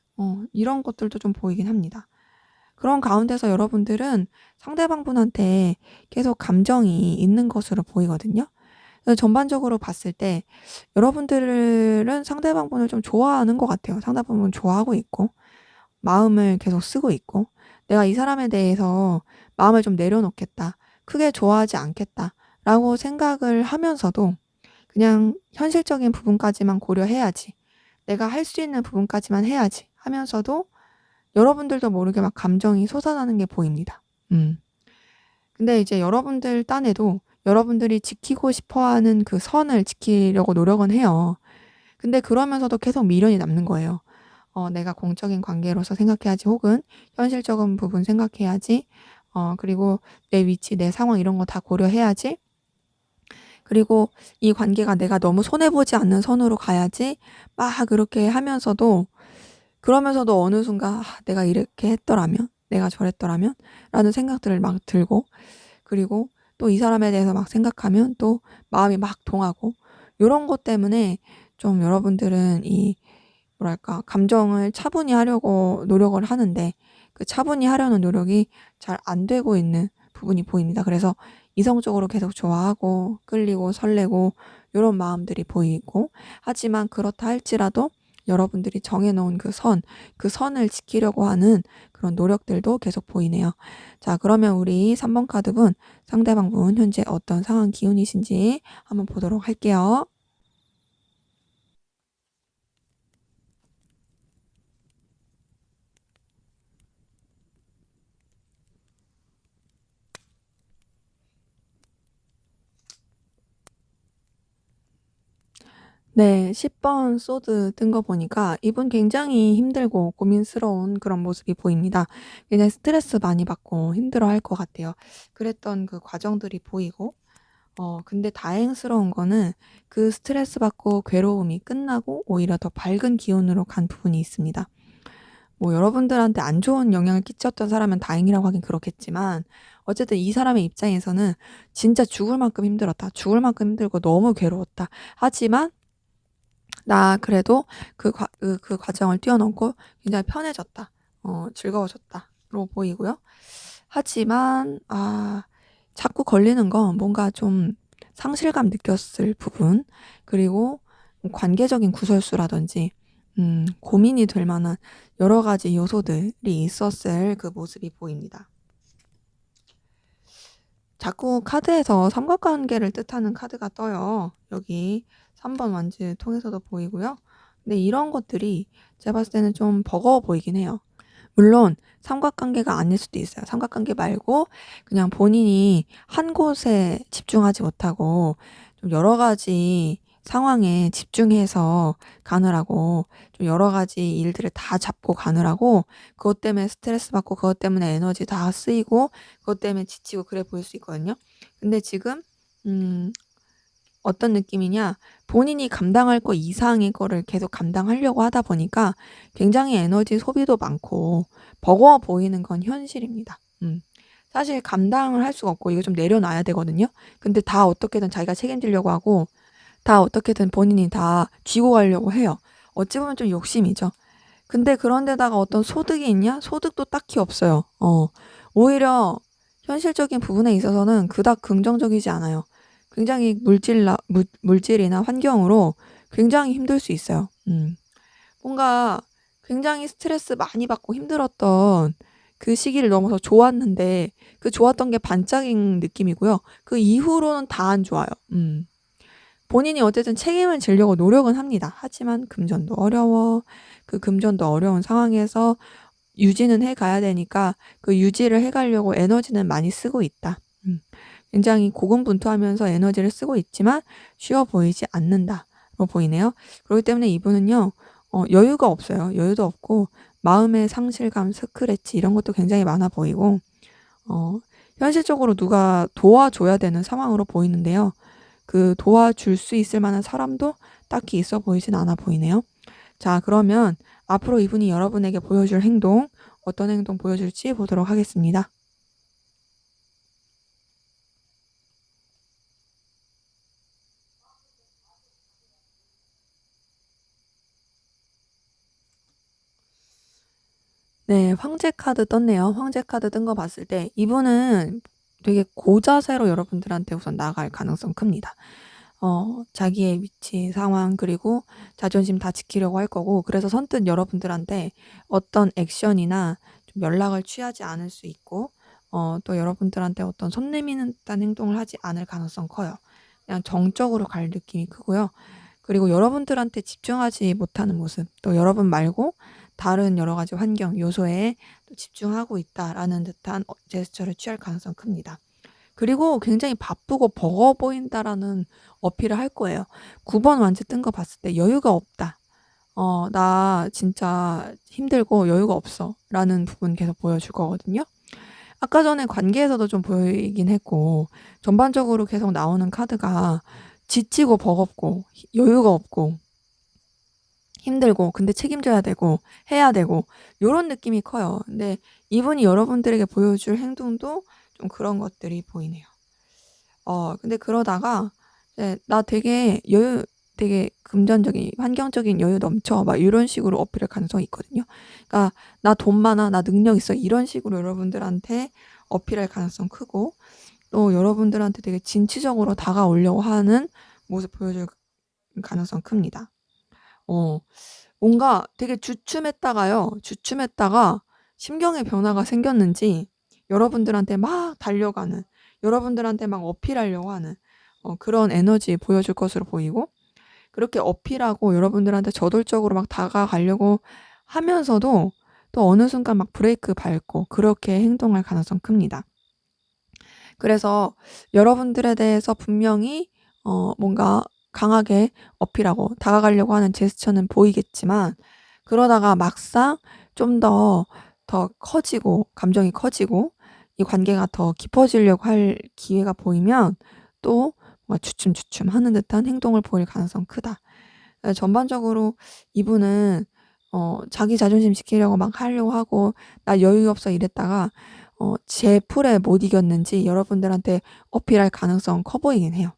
이런 것들도 좀 보이긴 합니다. 그런 가운데서 여러분들은 상대방분한테 계속 감정이 있는 것으로 보이거든요. 그래서 전반적으로 봤을 때 여러분들은 상대방분을 좀 좋아하는 것 같아요. 상대방분 좋아하고 있고, 마음을 계속 쓰고 있고, 내가 이 사람에 대해서 마음을 좀 내려놓겠다, 크게 좋아하지 않겠다 라고 생각을 하면서도 그냥 현실적인 부분까지만 고려해야지, 내가 할 수 있는 부분까지만 해야지 하면서도 여러분들도 모르게 막 감정이 솟아나는 게 보입니다. 근데 이제 여러분들 딴에도 여러분들이 지키고 싶어 하는 그 선을 지키려고 노력은 해요. 근데 그러면서도 계속 미련이 남는 거예요. 내가 공적인 관계로서 생각해야지, 혹은 현실적인 부분 생각해야지, 그리고 내 위치, 내 상황 이런 거 다 고려해야지, 그리고 이 관계가 내가 너무 손해보지 않는 선으로 가야지, 막 그렇게 하면서도, 그러면서도 어느 순간 내가 이렇게 했더라면, 내가 저랬더라면 라는 생각들을 막 들고, 그리고 또 이 사람에 대해서 막 생각하면 또 마음이 막 동하고, 요런 것 때문에 좀 여러분들은 이 뭐랄까 감정을 차분히 하려고 노력을 하는데, 그 차분히 하려는 노력이 잘 안 되고 있는 부분이 보입니다. 그래서 이성적으로 계속 좋아하고 끌리고 설레고 요런 마음들이 보이고, 하지만 그렇다 할지라도 여러분들이 정해놓은 그 선을 지키려고 하는 그런 노력들도 계속 보이네요. 자, 그러면 우리 3번 카드분, 상대방분 현재 어떤 상황 기운이신지 한번 보도록 할게요. 네, 10번 소드 뜬 거 보니까 이분 굉장히 힘들고 고민스러운 그런 모습이 보입니다. 굉장히 스트레스 많이 받고 힘들어 할 것 같아요. 그랬던 그 과정들이 보이고, 근데 다행스러운 거는 그 스트레스 받고 괴로움이 끝나고 오히려 더 밝은 기운으로 간 부분이 있습니다. 뭐 여러분들한테 안 좋은 영향을 끼쳤던 사람은 다행이라고 하긴 그렇겠지만, 어쨌든 이 사람의 입장에서는 진짜 죽을 만큼 힘들었다, 죽을 만큼 힘들고 너무 괴로웠다, 하지만 나 그래도 그 과정을 뛰어넘고 굉장히 편해졌다, 즐거워졌다로 보이고요. 하지만 자꾸 걸리는 건 뭔가 좀 상실감 느꼈을 부분, 그리고 뭐 관계적인 구설수라든지 고민이 될 만한 여러 가지 요소들이 있었을 그 모습이 보입니다. 자꾸 카드에서 삼각관계를 뜻하는 카드가 떠요. 여기 3번 완즈 통해서도 보이고요. 근데 이런 것들이 제가 봤을 때는 좀 버거워 보이긴 해요. 물론 삼각관계가 아닐 수도 있어요. 삼각관계 말고 그냥 본인이 한 곳에 집중하지 못하고 좀 여러 가지 상황에 집중해서 가느라고, 좀 여러 가지 일들을 다 잡고 가느라고 그것 때문에 스트레스 받고, 그것 때문에 에너지 다 쓰이고, 그것 때문에 지치고 그래 보일 수 있거든요. 근데 지금 어떤 느낌이냐, 본인이 감당할 거 이상의 거를 계속 감당하려고 하다 보니까 굉장히 에너지 소비도 많고 버거워 보이는 건 현실입니다. 사실 감당을 할 수가 없고 이거 좀 내려놔야 되거든요. 근데 다 어떻게든 자기가 책임지려고 하고, 다 어떻게든 본인이 다 쥐고 가려고 해요. 어찌 보면 좀 욕심이죠. 근데 그런데다가 어떤 소득이 있냐? 소득도 딱히 없어요. 오히려 현실적인 부분에 있어서는 그닥 긍정적이지 않아요. 굉장히 물질이나 환경으로 굉장히 힘들 수 있어요. 뭔가 굉장히 스트레스 많이 받고 힘들었던 그 시기를 넘어서 좋았는데, 그 좋았던 게 반짝인 느낌이고요. 그 이후로는 다 안 좋아요. 본인이 어쨌든 책임을 지려고 노력은 합니다. 하지만 금전도 어려워. 그 금전도 어려운 상황에서 유지는 해가야 되니까 그 유지를 해가려고 에너지는 많이 쓰고 있다. 굉장히 고군분투하면서 에너지를 쓰고 있지만 쉬워 보이지 않는다로 보이네요. 그렇기 때문에 이분은요, 여유가 없어요. 여유도 없고 마음의 상실감, 스크래치 이런 것도 굉장히 많아 보이고, 현실적으로 누가 도와줘야 되는 상황으로 보이는데요. 그 도와줄 수 있을 만한 사람도 딱히 있어 보이진 않아 보이네요. 자, 그러면 앞으로 이분이 여러분에게 보여줄 행동, 어떤 행동 보여줄지 보도록 하겠습니다. 네, 황제 카드 떴네요. 황제 카드 뜬 거 봤을 때 이분은 되게 고자세로 여러분들한테 우선 나갈 가능성 큽니다. 자기의 위치, 상황, 그리고 자존심 다 지키려고 할 거고, 그래서 선뜻 여러분들한테 어떤 액션이나 좀 연락을 취하지 않을 수 있고, 또 여러분들한테 어떤 손 내미는 듯한 행동을 하지 않을 가능성 커요. 그냥 정적으로 갈 느낌이 크고요. 그리고 여러분들한테 집중하지 못하는 모습, 또 여러분 말고 다른 여러 가지 환경, 요소에 또 집중하고 있다라는 듯한 제스처를 취할 가능성 큽니다. 그리고 굉장히 바쁘고 버거워 보인다라는 어필을 할 거예요. 9번 완즈 뜬 거 봤을 때 여유가 없다. 나 진짜 힘들고 여유가 없어. 라는 부분 계속 보여줄 거거든요. 아까 전에 관계에서도 좀 보이긴 했고, 전반적으로 계속 나오는 카드가 지치고 버겁고, 여유가 없고, 힘들고, 근데 책임져야 되고, 해야 되고, 요런 느낌이 커요. 근데 이분이 여러분들에게 보여줄 행동도 좀 그런 것들이 보이네요. 근데 그러다가 나 되게 금전적인, 환경적인 여유 넘쳐. 막 이런 식으로 어필할 가능성이 있거든요. 그러니까 나 돈 많아, 나 능력 있어. 이런 식으로 여러분들한테 어필할 가능성 크고, 또 여러분들한테 되게 진취적으로 다가오려고 하는 모습 보여줄 가능성 큽니다. 뭔가 되게 주춤했다가 심경의 변화가 생겼는지 여러분들한테 막 달려가는, 여러분들한테 막 어필하려고 하는 그런 에너지 보여줄 것으로 보이고, 그렇게 어필하고 여러분들한테 저돌적으로 막 다가가려고 하면서도 또 어느 순간 막 브레이크 밟고 그렇게 행동할 가능성 큽니다. 그래서 여러분들에 대해서 분명히 뭔가 강하게 어필하고 다가가려고 하는 제스처는 보이겠지만, 그러다가 막상 좀 더 커지고, 감정이 커지고, 이 관계가 더 깊어지려고 할 기회가 보이면 또 뭔가 주춤주춤 하는 듯한 행동을 보일 가능성 크다. 전반적으로 이분은 자기 자존심 지키려고 막 하려고 하고, 나 여유 없어 이랬다가 제 풀에 못 이겼는지 여러분들한테 어필할 가능성 커 보이긴 해요.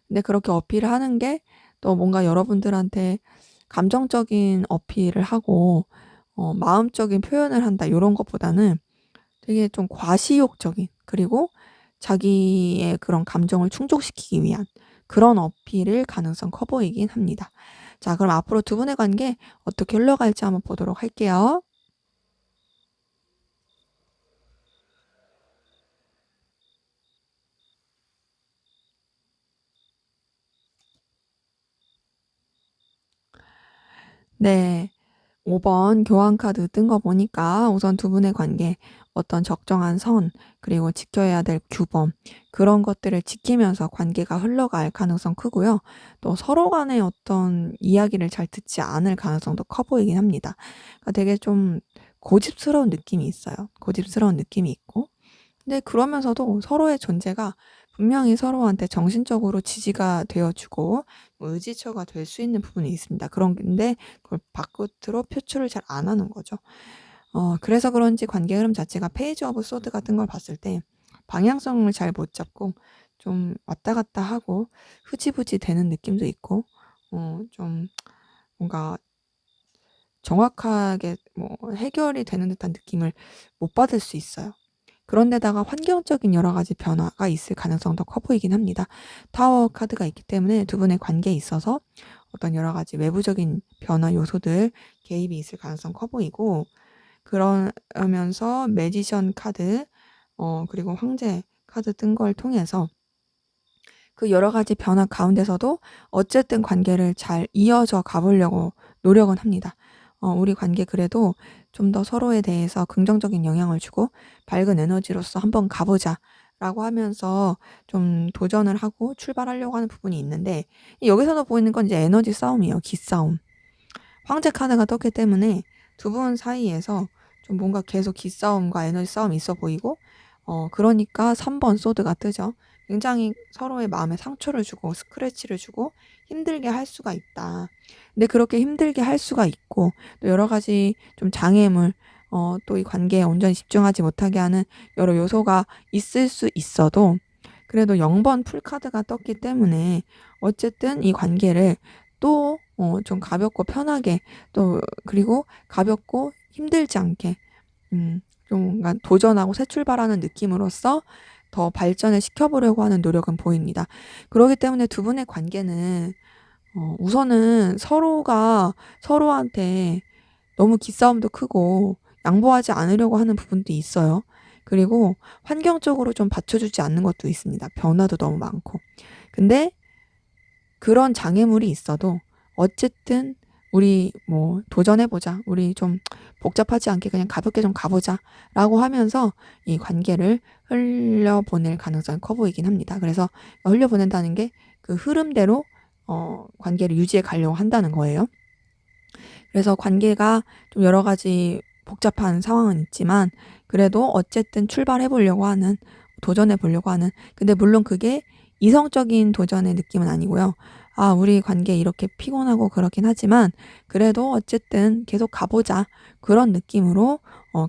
근데 그렇게 어필을 하는 게 또 뭔가 여러분들한테 감정적인 어필을 하고 마음적인 표현을 한다, 요런 것보다는 되게 좀 과시욕적인, 그리고 자기의 그런 감정을 충족시키기 위한 그런 어필일 가능성 커 보이긴 합니다. 자, 그럼 앞으로 두 분의 관계 어떻게 흘러갈지 한번 보도록 할게요. 네. 5번 교환 카드 뜬 거 보니까 우선 두 분의 관계, 어떤 적정한 선, 그리고 지켜야 될 규범, 그런 것들을 지키면서 관계가 흘러갈 가능성 크고요. 또 서로 간의 어떤 이야기를 잘 듣지 않을 가능성도 커 보이긴 합니다. 그러니까 되게 좀 고집스러운 느낌이 있어요. 고집스러운 느낌이 있고. 근데 그러면서도 서로의 존재가 분명히 서로한테 정신적으로 지지가 되어주고 뭐 의지처가 될 수 있는 부분이 있습니다. 그런데 그걸 바깥으로 표출을 잘 안 하는 거죠. 그래서 그런지 관계 흐름 자체가 페이지 오브 소드 같은 걸 봤을 때 방향성을 잘 못 잡고 좀 왔다 갔다 하고 흐지부지 되는 느낌도 있고, 좀 뭔가 정확하게 뭐 해결이 되는 듯한 느낌을 못 받을 수 있어요. 그런데다가 환경적인 여러 가지 변화가 있을 가능성도 커 보이긴 합니다. 타워 카드가 있기 때문에 두 분의 관계에 있어서 어떤 여러 가지 외부적인 변화 요소들 개입이 있을 가능성 커 보이고, 그러면서 매지션 카드, 그리고 황제 카드 뜬 걸 통해서 그 여러 가지 변화 가운데서도 어쨌든 관계를 잘 이어져 가보려고 노력은 합니다. 우리 관계 그래도 좀 더 서로에 대해서 긍정적인 영향을 주고 밝은 에너지로서 한번 가보자 라고 하면서 좀 도전을 하고 출발하려고 하는 부분이 있는데, 여기서도 보이는 건 이제 에너지 싸움이에요. 기싸움. 황제 카드가 떴기 때문에 두 분 사이에서 좀 뭔가 계속 기싸움과 에너지 싸움이 있어 보이고, 그러니까 3번 소드가 뜨죠. 굉장히 서로의 마음에 상처를 주고 스크래치를 주고 힘들게 할 수가 있다. 근데 그렇게 힘들게 할 수가 있고, 또 여러 가지 좀 장애물, 또 이 관계에 온전히 집중하지 못하게 하는 여러 요소가 있을 수 있어도, 그래도 0번 풀카드가 떴기 때문에 어쨌든 이 관계를 또 좀 가볍고 편하게, 또 그리고 가볍고 힘들지 않게 좀 뭔가 도전하고 새 출발하는 느낌으로써 더 발전을 시켜보려고 하는 노력은 보입니다. 그러기 때문에 두 분의 관계는 우선은 서로가 서로한테 너무 기싸움도 크고 양보하지 않으려고 하는 부분도 있어요. 그리고 환경적으로 좀 받쳐주지 않는 것도 있습니다. 변화도 너무 많고. 근데 그런 장애물이 있어도 어쨌든 "우리 뭐 도전해 보자. 우리 좀 복잡하지 않게 그냥 가볍게 좀 가 보자."라고 하면서 이 관계를 흘려보낼 가능성이 커 보이긴 합니다. 그래서 흘려보낸다는 게 그 흐름대로 관계를 유지해 가려고 한다는 거예요. 그래서 관계가 좀 여러 가지 복잡한 상황은 있지만 그래도 어쨌든 출발해 보려고 하는, 도전해 보려고 하는, 근데 물론 그게 이성적인 도전의 느낌은 아니고요. 우리 관계 이렇게 피곤하고 그렇긴 하지만 그래도 어쨌든 계속 가 보자. 그런 느낌으로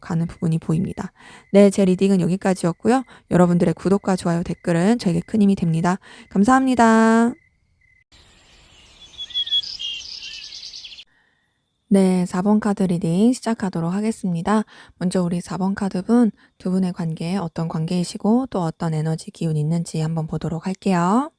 가는 부분이 보입니다. 네, 제 리딩은 여기까지였고요. 여러분들의 구독과 좋아요, 댓글은 저에게 큰 힘이 됩니다. 감사합니다. 네, 4번 카드 리딩 시작하도록 하겠습니다. 먼저 우리 4번 카드분, 두 분의 관계에 어떤 관계이시고 또 어떤 에너지 기운이 있는지 한번 보도록 할게요.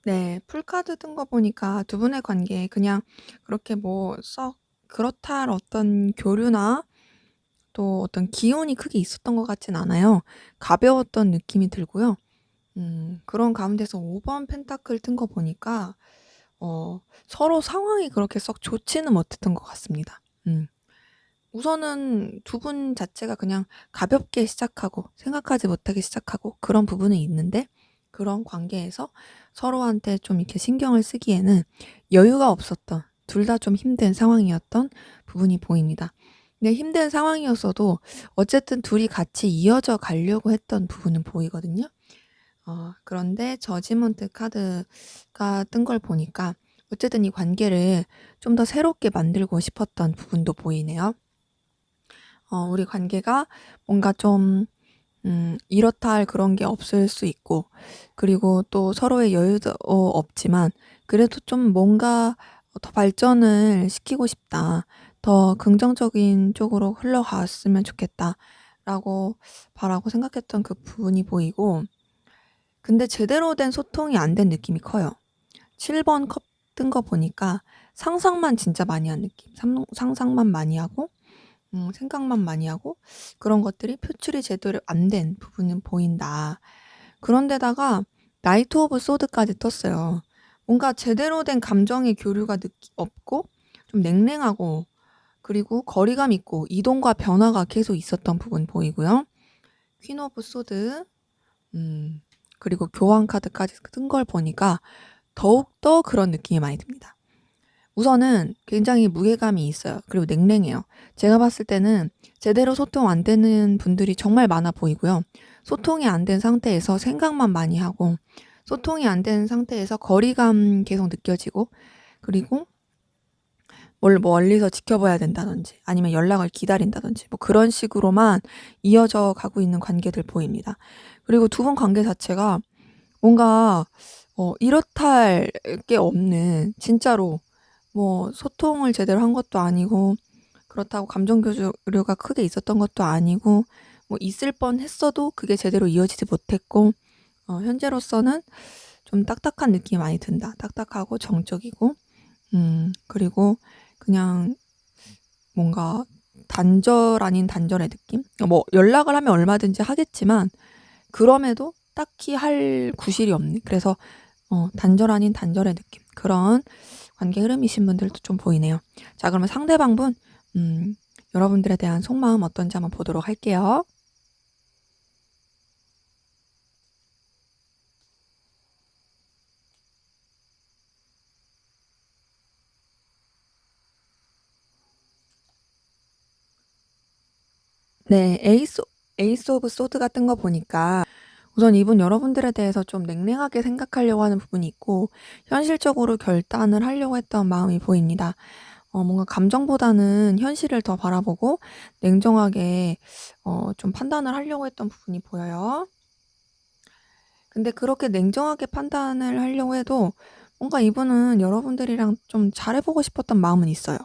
네, 풀카드 뜬 거 보니까 두 분의 관계에 그냥 그렇게 뭐 썩 그렇다 할 어떤 교류나 또 어떤 기운이 크게 있었던 것 같진 않아요. 가벼웠던 느낌이 들고요. 그런 가운데서 5번 펜타클 뜬 거 보니까 서로 상황이 그렇게 썩 좋지는 못했던 것 같습니다. 우선은 두 분 자체가 그냥 가볍게 시작하고 생각하지 못하게 시작하고 그런 부분은 있는데, 그런 관계에서 서로한테 좀 이렇게 신경을 쓰기에는 여유가 없었던, 둘 다 좀 힘든 상황이었던 부분이 보입니다. 근데 힘든 상황이었어도 어쨌든 둘이 같이 이어져 가려고 했던 부분은 보이거든요. 그런데 저지먼트 카드가 뜬 걸 보니까 어쨌든 이 관계를 좀 더 새롭게 만들고 싶었던 부분도 보이네요. 우리 관계가 뭔가 좀 이렇다 할 그런 게 없을 수 있고, 그리고 또 서로의 여유도 없지만 그래도 좀 뭔가 더 발전을 시키고 싶다. 더 긍정적인 쪽으로 흘러갔으면 좋겠다라고 바라고 생각했던 그 부분이 보이고, 근데 제대로 된 소통이 안 된 느낌이 커요. 7번 컵 뜬 거 보니까 상상만 진짜 많이 한 느낌. 상상만 많이 하고 생각만 많이 하고 그런 것들이 표출이 제대로 안 된 부분은 보인다. 그런데다가 나이트 오브 소드까지 떴어요. 뭔가 제대로 된 감정의 교류가 없고 좀 냉랭하고, 그리고 거리감 있고 이동과 변화가 계속 있었던 부분 보이고요. 퀸 오브 소드, 그리고 교환 카드까지 뜬 걸 보니까 더욱더 그런 느낌이 많이 듭니다. 우선은 굉장히 무게감이 있어요. 그리고 냉랭해요. 제가 봤을 때는 제대로 소통 안 되는 분들이 정말 많아 보이고요. 소통이 안 된 상태에서 생각만 많이 하고, 소통이 안 된 상태에서 거리감 계속 느껴지고, 그리고 뭘 멀리서 지켜봐야 된다든지 아니면 연락을 기다린다든지 뭐 그런 식으로만 이어져 가고 있는 관계들 보입니다. 그리고 두 분 관계 자체가 뭔가 이렇다 할 게 없는, 진짜로 뭐 소통을 제대로 한 것도 아니고 그렇다고 감정 교류가 크게 있었던 것도 아니고, 뭐 있을 뻔했어도 그게 제대로 이어지지 못했고, 현재로서는 좀 딱딱한 느낌이 많이 든다. 딱딱하고 정적이고, 그리고 그냥 뭔가 단절 아닌 단절의 느낌? 뭐 연락을 하면 얼마든지 하겠지만 그럼에도 딱히 할 구실이 없는, 그래서 단절 아닌 단절의 느낌, 그런 관계 흐름이신 분들도 좀 보이네요. 자, 그러면 상대방분 여러분들에 대한 속마음 어떤지 한번 보도록 할게요. 네, 에이스 오브 소드 같은 거 보니까 우선 이분 여러분들에 대해서 좀 냉랭하게 생각하려고 하는 부분이 있고 현실적으로 결단을 하려고 했던 마음이 보입니다. 뭔가 감정보다는 현실을 더 바라보고 냉정하게 좀 판단을 하려고 했던 부분이 보여요. 근데 그렇게 냉정하게 판단을 하려고 해도 뭔가 이분은 여러분들이랑 좀 잘해 보고 싶었던 마음은 있어요.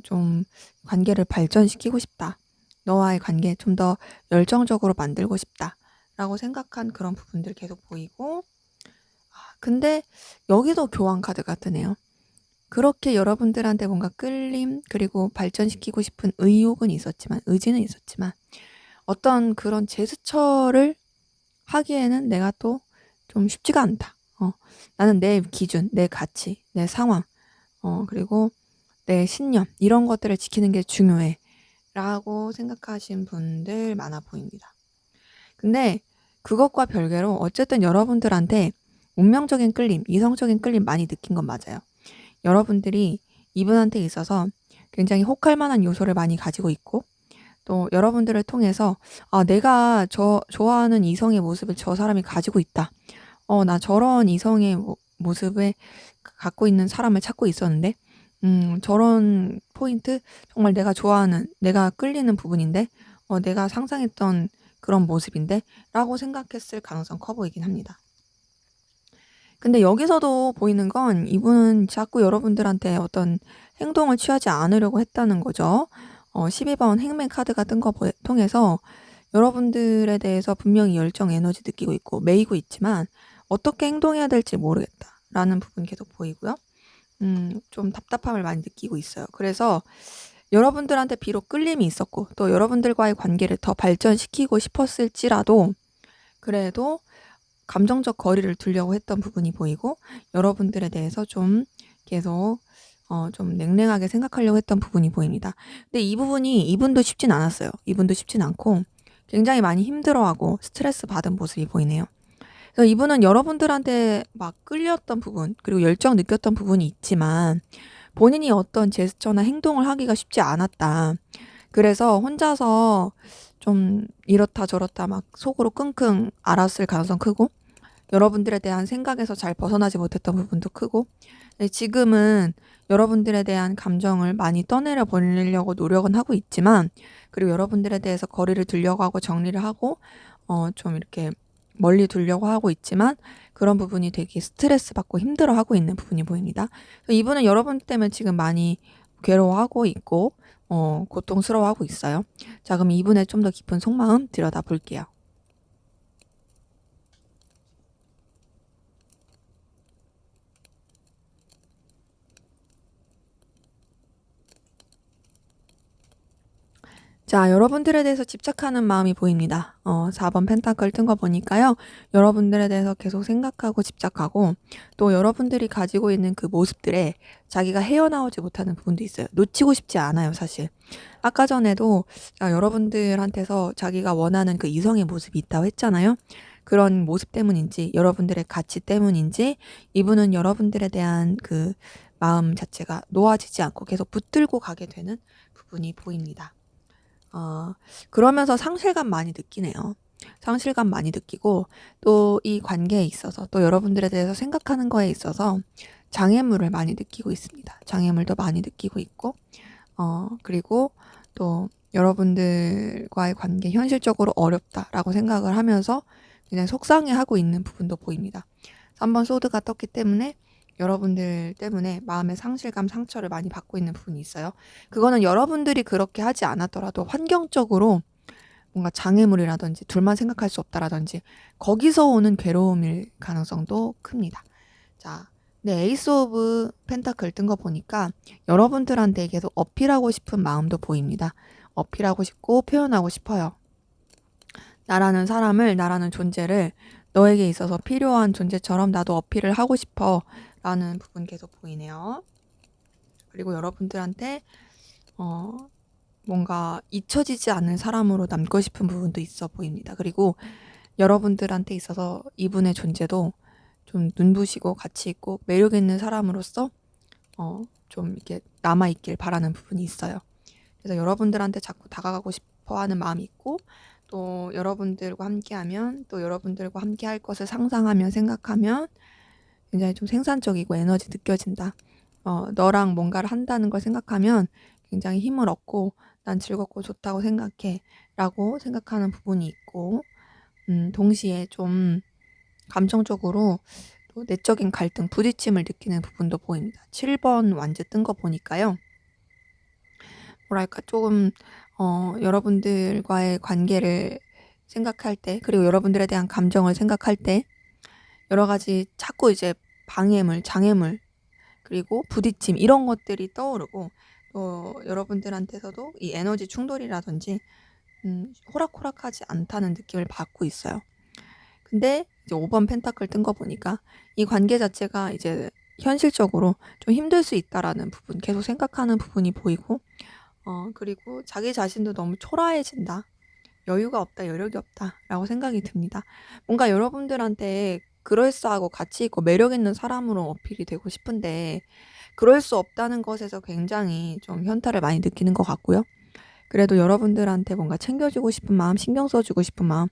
좀 '관계를 발전시키고 싶다. 너와의 관계 좀 더 열정적으로 만들고 싶다.'라고 생각한 그런 부분들이 계속 보이고, 근데 여기도 교환 카드가 뜨네요. 그렇게 여러분들한테 뭔가 끌림 그리고 발전시키고 싶은 의욕은 있었지만, 의지는 있었지만 어떤 그런 제스처를 하기에는 내가 또 좀 쉽지가 않다. 나는 내 기준, 내 가치, 내 상황, 그리고 내 신념 이런 것들을 지키는 게 중요해 라고 생각하신 분들 많아 보입니다. 근데 그것과 별개로 어쨌든 여러분들한테 운명적인 끌림, 이성적인 끌림 많이 느낀 건 맞아요. 여러분들이 이분한테 있어서 굉장히 혹할 만한 요소를 많이 가지고 있고, 또 여러분들을 통해서 '아 내가 좋아하는 이성의 모습을 저 사람이 가지고 있다. 나 저런 이성의 모습을 갖고 있는 사람을 찾고 있었는데 저런 포인트 정말 내가 좋아하는, 내가 끌리는 부분인데, 내가 상상했던 그런 모습인데.'라고 생각했을 가능성 커 보이긴 합니다. 근데 여기서도 보이는 건 이분은 자꾸 여러분들한테 어떤 행동을 취하지 않으려고 했다는 거죠. 12번 행맨 카드가 뜬 거 통해서 여러분들에 대해서 분명히 열정, 에너지 느끼고 있고 매이고 있지만 어떻게 행동해야 될지 모르겠다라는 부분 계속 보이고요. 좀 답답함을 많이 느끼고 있어요. 그래서 여러분들한테 비록 끌림이 있었고 또 여러분들과의 관계를 더 발전시키고 싶었을지라도 그래도 감정적 거리를 두려고 했던 부분이 보이고, 여러분들에 대해서 좀 계속 좀 냉랭하게 생각하려고 했던 부분이 보입니다. 근데 이 부분이 이분도 쉽진 않았어요. 이분도 쉽진 않고 굉장히 많이 힘들어하고 스트레스 받은 모습이 보이네요. 그래서 이분은 여러분들한테 막 끌렸던 부분 그리고 열정 느꼈던 부분이 있지만 본인이 어떤 제스처나 행동을 하기가 쉽지 않았다. 그래서 혼자서 좀 이렇다 저렇다 막 속으로 끙끙 앓았을 가능성 크고, 여러분들에 대한 생각에서 잘 벗어나지 못했던 부분도 크고, 지금은 여러분들에 대한 감정을 많이 떠내려 보내려고 노력은 하고 있지만, 그리고 여러분들에 대해서 거리를 두려고 하고 정리를 하고 좀 이렇게 멀리 두려고 하고 있지만 그런 부분이 되게 스트레스 받고 힘들어하고 있는 부분이 보입니다. 이분은 여러분 때문에 지금 많이 괴로워하고 있고 고통스러워하고 있어요. 자, 그럼 이분의 좀 더 깊은 속마음 들여다 볼게요. 자, 여러분들에 대해서 집착하는 마음이 보입니다. 4번 펜타클 뜬 거 보니까요. 여러분들에 대해서 계속 생각하고 집착하고, 또 여러분들이 가지고 있는 그 모습들에 자기가 헤어나오지 못하는 부분도 있어요. 놓치고 싶지 않아요, 사실. 아까 전에도 여러분들한테서 자기가 원하는 그 이성의 모습이 있다고 했잖아요. 그런 모습 때문인지 여러분들의 가치 때문인지 이분은 여러분들에 대한 그 마음 자체가 놓아지지 않고 계속 붙들고 가게 되는 부분이 보입니다. 그러면서 상실감 많이 느끼네요. 상실감 많이 느끼고, 또 이 관계에 있어서 또 여러분들에 대해서 생각하는 거에 있어서 장애물을 많이 느끼고 있습니다. 장애물도 많이 느끼고 있고, 그리고 또 여러분들과의 관계 현실적으로 어렵다라고 생각을 하면서 그냥 속상해하고 있는 부분도 보입니다. 3번 소드가 떴기 때문에 여러분들 때문에 마음의 상실감, 상처를 많이 받고 있는 부분이 있어요. 그거는 여러분들이 그렇게 하지 않았더라도 환경적으로 뭔가 장애물이라든지 둘만 생각할 수 없다라든지 거기서 오는 괴로움일 가능성도 큽니다. 자, 네, 에이스 오브 펜타클 뜬 거 보니까 여러분들한테 계속 어필하고 싶은 마음도 보입니다. 어필하고 싶고 표현하고 싶어요. 나라는 사람을, 나라는 존재를 너에게 있어서 필요한 존재처럼 나도 어필을 하고 싶어 라는 부분 계속 보이네요. 그리고 여러분들한테 뭔가 잊혀지지 않는 사람으로 남고 싶은 부분도 있어 보입니다. 그리고 여러분들한테 있어서 이분의 존재도 좀 눈부시고 가치 있고 매력 있는 사람으로서 좀 이렇게 남아있길 바라는 부분이 있어요. 그래서 여러분들한테 자꾸 다가가고 싶어 하는 마음이 있고, 또 여러분들과 함께하면, 또 여러분들과 함께할 것을 상상하면 생각하면 굉장히 좀 생산적이고 에너지 느껴진다. 너랑 뭔가를 한다는 걸 생각하면 굉장히 힘을 얻고 '난 즐겁고 좋다고 생각해.'라고 생각하는 부분이 있고, 동시에 좀 감정적으로 또 내적인 갈등, 부딪힘을 느끼는 부분도 보입니다. 7번 완즈 뜬 거 보니까요. 뭐랄까 조금 여러분들과의 관계를 생각할 때, 그리고 여러분들에 대한 감정을 생각할 때 여러 가지 자꾸 이제 방해물, 장애물, 그리고 부딪힘 이런 것들이 떠오르고, 또 여러분들한테서도 이 에너지 충돌이라든지 호락호락하지 않다는 느낌을 받고 있어요. 근데 이제 5번 펜타클 뜬 거 보니까 이 관계 자체가 이제 현실적으로 좀 힘들 수 있다라는 부분, 계속 생각하는 부분이 보이고, 그리고 자기 자신도 너무 초라해진다. 여유가 없다, 여력이 없다라고 생각이 듭니다. 뭔가 여러분들한테 그럴싸하고 가치 있고 매력 있는 사람으로 어필이 되고 싶은데 그럴 수 없다는 것에서 굉장히 좀 현타를 많이 느끼는 것 같고요. 그래도 여러분들한테 뭔가 챙겨주고 싶은 마음, 신경 써주고 싶은 마음,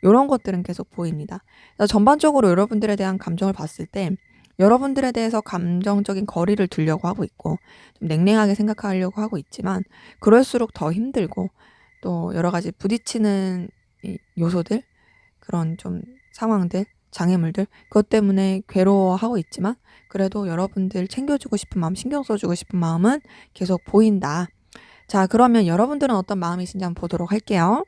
요런 것들은 계속 보입니다. 그래서 전반적으로 여러분들에 대한 감정을 봤을 때 여러분들에 대해서 감정적인 거리를 두려고 하고 있고 좀 냉랭하게 생각하려고 하고 있지만, 그럴수록 더 힘들고 또 여러 가지 부딪히는 이 요소들, 그런 좀 상황들, 장애물들, 그것 때문에 괴로워하고 있지만 그래도 여러분들 챙겨주고 싶은 마음, 신경 써주고 싶은 마음은 계속 보인다. 자, 그러면 여러분들은 어떤 마음이신지 한번 보도록 할게요.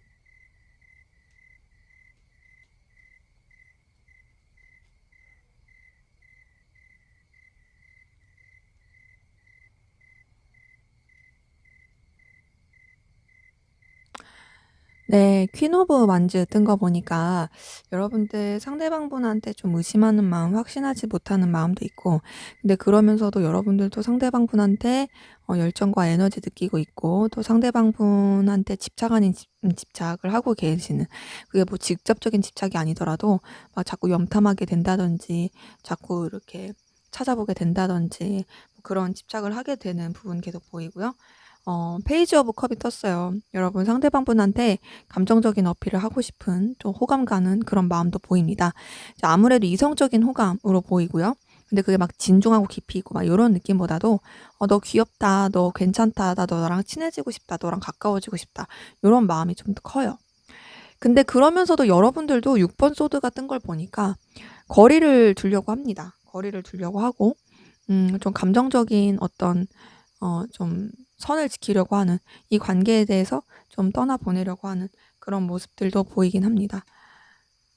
네. 퀸 오브 완즈 뜬 거 보니까 여러분들 상대방분한테 좀 의심하는 마음, 확신하지 못하는 마음도 있고, 근데 그러면서도 여러분들도 상대방분한테 열정과 에너지 느끼고 있고, 또 상대방분한테 집착 아닌 집착을 하고 계시는, 그게 뭐 직접적인 집착이 아니더라도 막 자꾸 염탐하게 된다든지 자꾸 이렇게 찾아보게 된다든지 그런 집착을 하게 되는 부분 계속 보이고요. 페이지 오브 컵이 떴어요. 여러분 상대방분한테 감정적인 어필을 하고 싶은, 좀 호감 가는 그런 마음도 보입니다. 아무래도 이성적인 호감으로 보이고요. 근데 그게 막 진중하고 깊이 있고 막 요런 느낌보다도 너 귀엽다, 너 괜찮다, 나 너랑 친해지고 싶다, 너랑 가까워지고 싶다, 요런 마음이 좀 더 커요. 근데 그러면서도 여러분들도 6번 소드가 뜬 걸 보니까 거리를 두려고 합니다. 거리를 두려고 하고 좀 감정적인 어떤 좀 선을 지키려고 하는, 이 관계에 대해서 좀 떠나보내려고 하는 그런 모습들도 보이긴 합니다.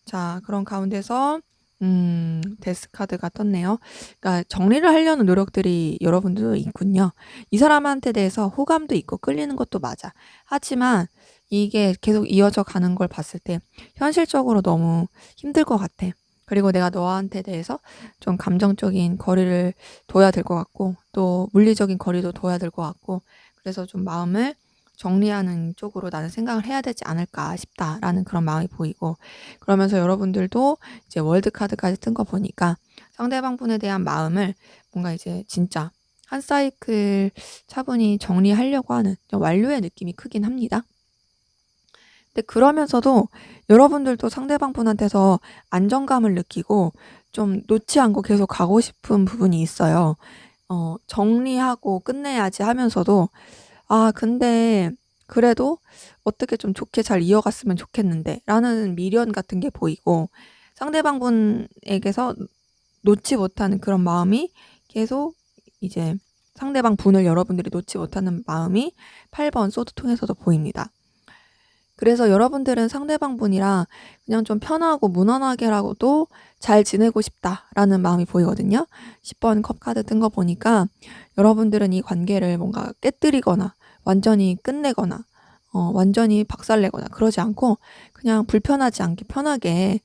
자, 그런 가운데서 데스 카드가 떴네요. 그러니까 정리를 하려는 노력들이 여러분들도 있군요. 이 사람한테 대해서 호감도 있고 끌리는 것도 맞아. 하지만 이게 계속 이어져 가는 걸 봤을 때 현실적으로 너무 힘들 것 같아. 그리고 내가 너한테 대해서 좀 감정적인 거리를 둬야 될 것 같고, 또 물리적인 거리도 둬야 될 것 같고, 그래서 좀 마음을 정리하는 쪽으로 나는 생각을 해야 되지 않을까 싶다라는 그런 마음이 보이고, 그러면서 여러분들도 이제 월드 카드까지 뜬 거 보니까 상대방분에 대한 마음을 뭔가 이제 진짜 한 사이클 차분히 정리하려고 하는 좀 완료의 느낌이 크긴 합니다. 근데 그러면서도 여러분들도 상대방분한테서 안정감을 느끼고 좀 놓지 않고 계속 가고 싶은 부분이 있어요. 정리하고 끝내야지 하면서도 근데 그래도 어떻게 좀 좋게 잘 이어갔으면 좋겠는데 라는 미련 같은 게 보이고, 상대방분에게서 놓지 못하는 그런 마음이 계속 이제 상대방 분을 여러분들이 놓지 못하는 마음이 8번 소드 통해서도 보입니다. 그래서 여러분들은 상대방 분이랑 그냥 좀 편하고 무난하게라도 잘 지내고 싶다라는 마음이 보이거든요. 10번 컵 카드 뜬 거 보니까 여러분들은 이 관계를 뭔가 깨뜨리거나 완전히 끝내거나 완전히 박살내거나 그러지 않고 그냥 불편하지 않게 편하게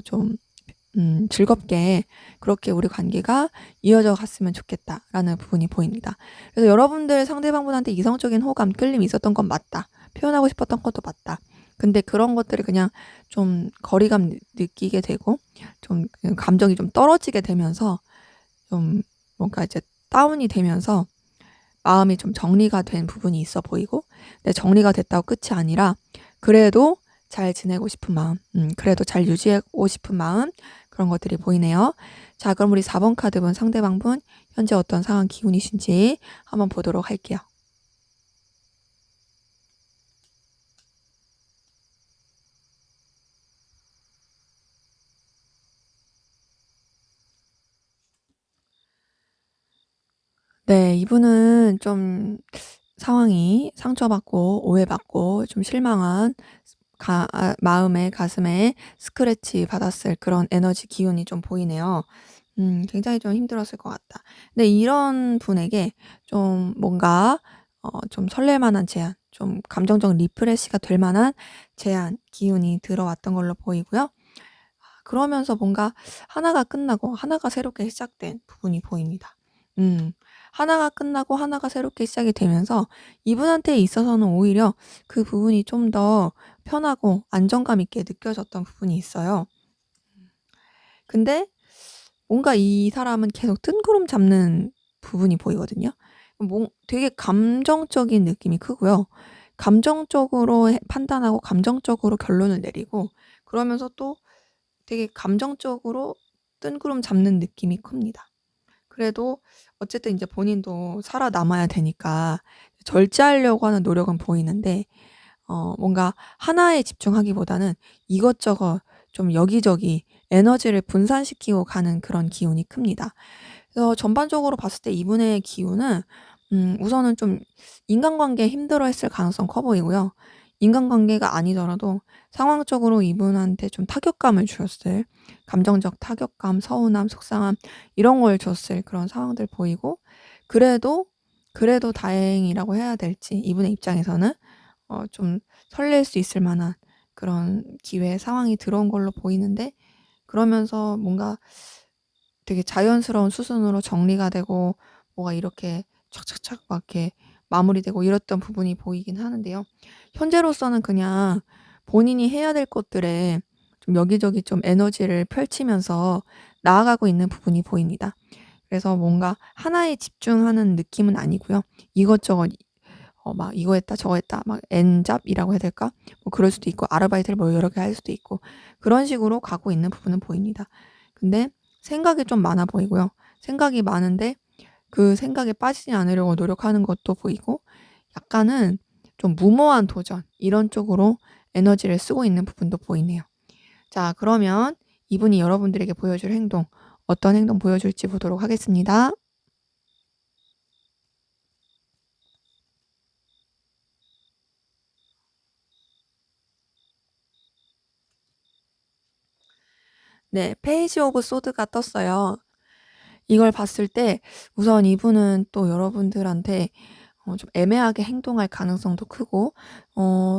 좀 즐겁게 그렇게 우리 관계가 이어져 갔으면 좋겠다라는 부분이 보입니다. 그래서 여러분들 상대방분한테 이성적인 호감, 끌림이 있었던 건 맞다. 표현하고 싶었던 것도 맞다. 근데 그런 것들이 그냥 좀 거리감 느끼게 되고 좀 감정이 좀 떨어지게 되면서 좀 뭔가 이제 다운이 되면서 마음이 좀 정리가 된 부분이 있어 보이고, 근데 정리가 됐다고 끝이 아니라 그래도 잘 지내고 싶은 마음, 그래도 잘 유지하고 싶은 마음, 그런 것들이 보이네요. 자, 그럼 우리 4번 카드분 상대방분 현재 어떤 상황 기운이신지 한번 보도록 할게요. 네, 이분은 좀 상황이 상처받고 오해받고 좀 실망한 마음에 가슴에 스크래치 받았을 그런 에너지 기운이 좀 보이네요. 굉장히 좀 힘들었을 것 같다. 근데 이런 분에게 좀 뭔가 좀 설렐 만한 제안, 좀 감정적 리프레시가 될 만한 제안, 기운이 들어왔던 걸로 보이고요. 그러면서 뭔가 하나가 끝나고 하나가 새롭게 시작된 부분이 보입니다. 음. 하나가 끝나고 하나가 새롭게 시작이 되면서 이분한테 있어서는 오히려 그 부분이 좀 더 편하고 안정감 있게 느껴졌던 부분이 있어요. 근데 뭔가 이 사람은 계속 뜬구름 잡는 부분이 보이거든요. 되게 감정적인 느낌이 크고요. 감정적으로 판단하고 감정적으로 결론을 내리고 그러면서 또 되게 감정적으로 뜬구름 잡는 느낌이 큽니다. 그래도 어쨌든 이제 본인도 살아남아야 되니까 절제하려고 하는 노력은 보이는데 뭔가 하나에 집중하기보다는 이것저것 좀 여기저기 에너지를 분산시키고 가는 그런 기운이 큽니다. 그래서 전반적으로 봤을 때 이분의 기운은 우선은 좀 인간관계에 힘들어했을 가능성 커 보이고요. 인간관계가 아니더라도 상황적으로 이분한테 좀 타격감을 주었을 감정적 타격감, 서운함, 속상함 이런 걸 줬을 그런 상황들 보이고 그래도 다행이라고 해야 될지 이분의 입장에서는 좀 설렐 수 있을 만한 그런 기회 상황이 들어온 걸로 보이는데 그러면서 뭔가 되게 자연스러운 수순으로 정리가 되고 뭐가 이렇게 착착착 막 이렇게 마무리되고 이랬던 부분이 보이긴 하는데요. 현재로서는 그냥 본인이 해야 될 것들에 좀 여기저기 좀 에너지를 펼치면서 나아가고 있는 부분이 보입니다. 그래서 뭔가 하나에 집중하는 느낌은 아니고요. 이것저것 막 이거 했다 저거 했다 막 엔잡이라고 해야 될까? 뭐 그럴 수도 있고 아르바이트를 뭐 여러 개 할 수도 있고 그런 식으로 가고 있는 부분은 보입니다. 근데 생각이 좀 많아 보이고요. 생각이 많은데 그 생각에 빠지지 않으려고 노력하는 것도 보이고 약간은 좀 무모한 도전 이런 쪽으로 에너지를 쓰고 있는 부분도 보이네요. 자, 그러면 이분이 여러분들에게 보여줄 행동 어떤 행동 보여줄지 보도록 하겠습니다. 네, 페이지 오브 소드가 떴어요. 이걸 봤을 때 우선 이분은 또 여러분들한테 좀 애매하게 행동할 가능성도 크고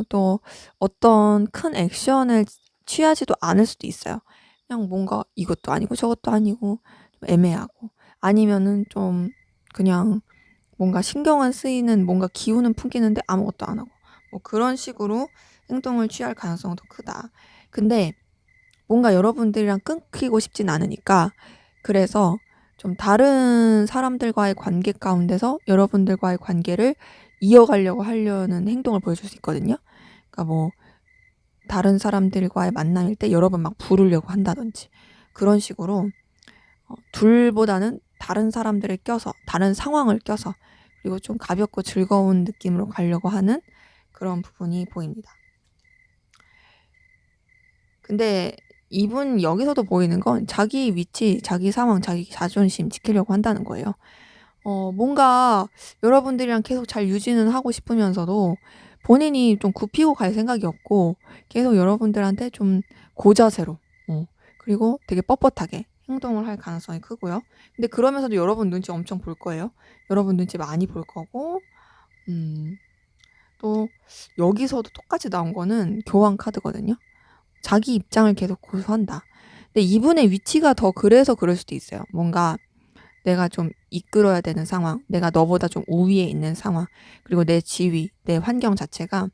또 어떤 큰 액션을 취하지도 않을 수도 있어요. 그냥 뭔가 이것도 아니고 저것도 아니고 좀 애매하고 아니면은 좀 그냥 뭔가 신경은 쓰이는 뭔가 기운은 풍기는데 아무것도 안 하고 뭐 그런 식으로 행동을 취할 가능성도 크다. 근데 뭔가 여러분들이랑 끊기고 싶진 않으니까 그래서 좀 다른 사람들과의 관계 가운데서 여러분들과의 관계를 이어가려고 하려는 행동을 보여줄 수 있거든요. 그러니까 뭐 다른 사람들과의 만남일 때 여러 번 막 부르려고 한다든지 그런 식으로 둘보다는 다른 사람들을 껴서 다른 상황을 껴서 그리고 좀 가볍고 즐거운 느낌으로 가려고 하는 그런 부분이 보입니다. 근데 이분 여기서도 보이는 건 자기 위치, 자기 상황, 자기 자존심 지키려고 한다는 거예요. 뭔가 여러분들이랑 계속 잘 유지는 하고 싶으면서도 본인이 좀 굽히고 갈 생각이 없고 계속 여러분들한테 좀 고자세로 그리고 되게 뻣뻣하게 행동을 할 가능성이 크고요. 근데 그러면서도 여러분 눈치 엄청 볼 거예요. 여러분 눈치 많이 볼 거고 또 여기서도 똑같이 나온 거는 교황 카드거든요. 자기 입장을 계속 고수한다. 근데 이분의 위치가 더 그래서 그럴 수도 있어요. 뭔가 내가 좀 이끌어야 되는 상황, 내가 너보다 좀 우위에 있는 상황, 그리고 내 지위, 내 환경 자체가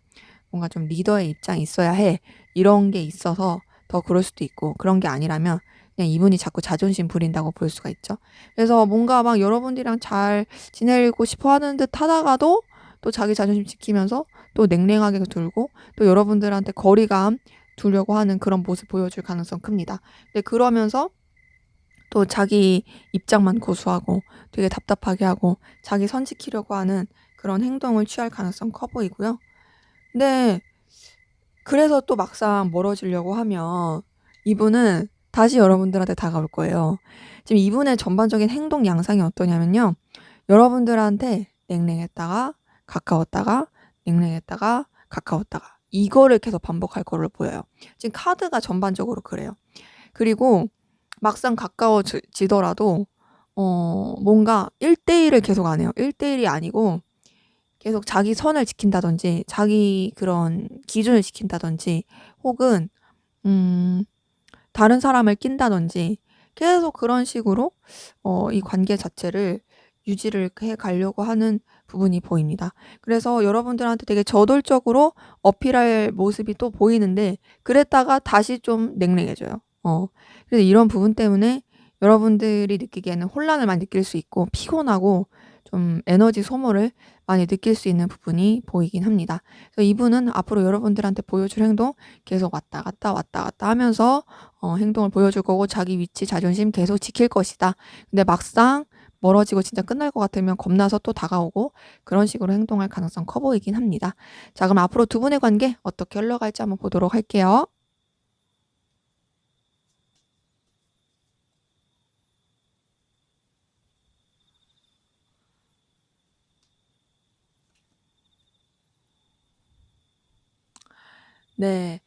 뭔가 좀 리더의 입장이 있어야 해. 이런 게 있어서 더 그럴 수도 있고, 그런 게 아니라면 그냥 이분이 자꾸 자존심 부린다고 볼 수가 있죠. 그래서 뭔가 막 여러분들이랑 잘 지내고 싶어 하는 듯 하다가도 또 자기 자존심 지키면서 또 냉랭하게 들고 또 여러분들한테 거리감 두려고 하는 그런 모습 보여줄 가능성 큽니다. 근데 그러면서 또 자기 입장만 고수하고 되게 답답하게 하고 자기 선 지키려고 하는 그런 행동을 취할 가능성 커 보이고요. 근데 그래서 또 막상 멀어지려고 하면 이분은 다시 여러분들한테 다가올 거예요. 지금 이분의 전반적인 행동 양상이 어떠냐면요. 여러분들한테 냉랭했다가 가까웠다가 냉랭했다가 가까웠다가 이거를 계속 반복할 거로 보여요. 지금 카드가 전반적으로 그래요. 그리고 막상 가까워지더라도 뭔가 1대1을 계속 안 해요. 1대1이 아니고 계속 자기 선을 지킨다든지 자기 그런 기준을 지킨다든지 혹은 다른 사람을 낀다든지 계속 그런 식으로 이 관계 자체를 유지를 해 가려고 하는 부분이 보입니다. 그래서 여러분들한테 되게 저돌적으로 어필할 모습이 또 보이는데 그랬다가 다시 좀 냉랭해져요. 그래서 이런 부분 때문에 여러분들이 느끼기에는 혼란을 많이 느낄 수 있고 피곤하고 좀 에너지 소모를 많이 느낄 수 있는 부분이 보이긴 합니다. 그래서 이분은 앞으로 여러분들한테 보여줄 행동 계속 왔다 갔다 왔다 갔다 하면서 행동을 보여줄 거고 자기 위치, 자존심 계속 지킬 것이다. 근데 막상 멀어지고 진짜 끝날 것 같으면 겁나서 또 다가오고 그런 식으로 행동할 가능성 커 보이긴 합니다. 자, 그럼 앞으로 두 분의 관계 어떻게 흘러갈지 한번 보도록 할게요. 네.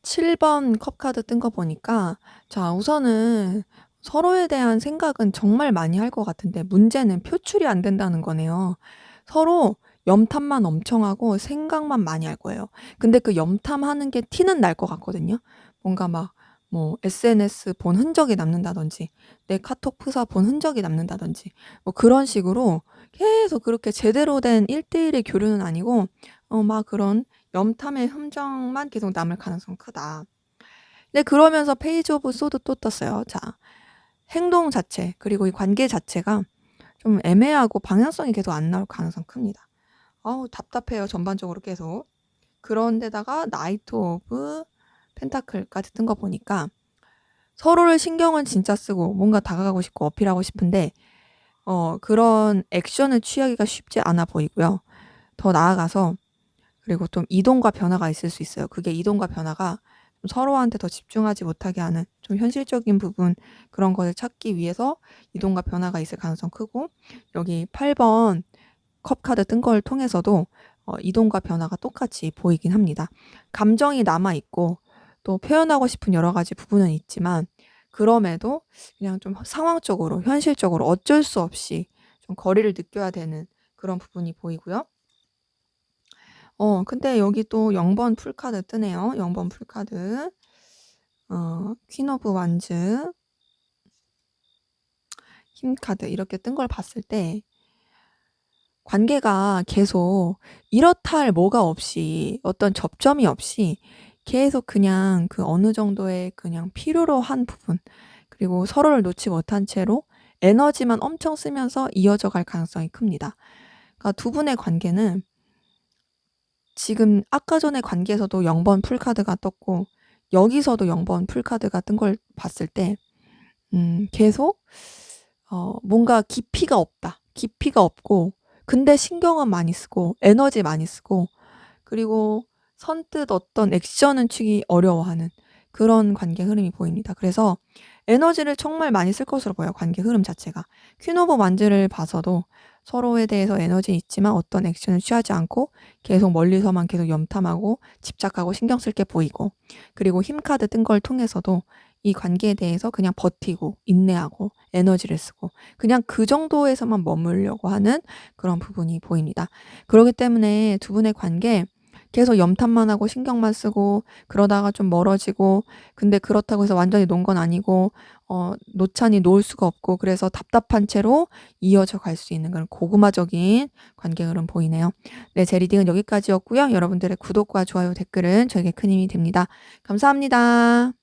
7번 컵 카드 뜬 거 보니까 자, 우선은 서로에 대한 생각은 정말 많이 할 것 같은데 문제는 표출이 안 된다는 거네요. 서로 염탐만 엄청 하고 생각만 많이 할 거예요. 근데 그 염탐하는 게 티는 날 것 같거든요. 뭔가 막 뭐 SNS 본 흔적이 남는다든지 내 카톡 프사 본 흔적이 남는다든지 뭐 그런 식으로 계속 그렇게 제대로 된 1대1의 교류는 아니고 막 그런 염탐의 흔적만 계속 남을 가능성 크다. 근데 그러면서 페이지 오브 소드 또 떴어요. 자, 행동 자체 그리고 이 관계 자체가 좀 애매하고 방향성이 계속 안 나올 가능성 큽니다. 아우 답답해요. 전반적으로 계속. 그런데다가 나이트 오브 펜타클까지 뜬 거 보니까 서로를 신경은 진짜 쓰고 뭔가 다가가고 싶고 어필하고 싶은데 그런 액션을 취하기가 쉽지 않아 보이고요. 더 나아가서 그리고 좀 이동과 변화가 있을 수 있어요. 그게 이동과 변화가 좀 서로한테 더 집중하지 못하게 하는 좀 현실적인 부분 그런 것을 찾기 위해서 이동과 변화가 있을 가능성 크고 여기 8번 컵 카드 뜬 걸 통해서도 이동과 변화가 똑같이 보이긴 합니다. 감정이 남아 있고 또 표현하고 싶은 여러 가지 부분은 있지만 그럼에도 그냥 좀 상황적으로 현실적으로 어쩔 수 없이 좀 거리를 느껴야 되는 그런 부분이 보이고요. 근데 여기 또 0번 풀카드 뜨네요. 0번 풀카드. 퀸 오브 완즈, 힘 카드 이렇게 뜬 걸 봤을 때 관계가 계속 이렇다 할 뭐가 없이 어떤 접점이 없이 계속 그냥 그 어느 정도의 그냥 필요로 한 부분 그리고 서로를 놓지 못한 채로 에너지만 엄청 쓰면서 이어져 갈 가능성이 큽니다. 그러니까 두 분의 관계는 지금 아까 전에 관계에서도 0번 풀카드가 떴고 여기서도 0번 풀카드가 뜬 걸 봤을 때 계속 뭔가 깊이가 없다. 깊이가 없고 근데 신경은 많이 쓰고 에너지 많이 쓰고 그리고 선뜻 어떤 액션은 취기 어려워하는 그런 관계 흐름이 보입니다. 그래서 에너지를 정말 많이 쓸 것으로 보여요. 관계 흐름 자체가. 퀸 오브 완즈를 봐서도 서로에 대해서 에너지 있지만 어떤 액션을 취하지 않고 계속 멀리서만 계속 염탐하고 집착하고 신경 쓸 게 보이고 그리고 힘 카드 뜬 걸 통해서도 이 관계에 대해서 그냥 버티고 인내하고 에너지를 쓰고 그냥 그 정도에서만 머물려고 하는 그런 부분이 보입니다. 그렇기 때문에 두 분의 관계 계속 염탐만 하고 신경만 쓰고 그러다가 좀 멀어지고 근데 그렇다고 해서 완전히 논 건 아니고 놓자니 놓을 수가 없고 그래서 답답한 채로 이어져 갈 수 있는 그런 고구마적인 관계 흐름 보이네요. 네, 제 리딩은 여기까지였고요. 여러분들의 구독과 좋아요, 댓글은 저에게 큰 힘이 됩니다. 감사합니다.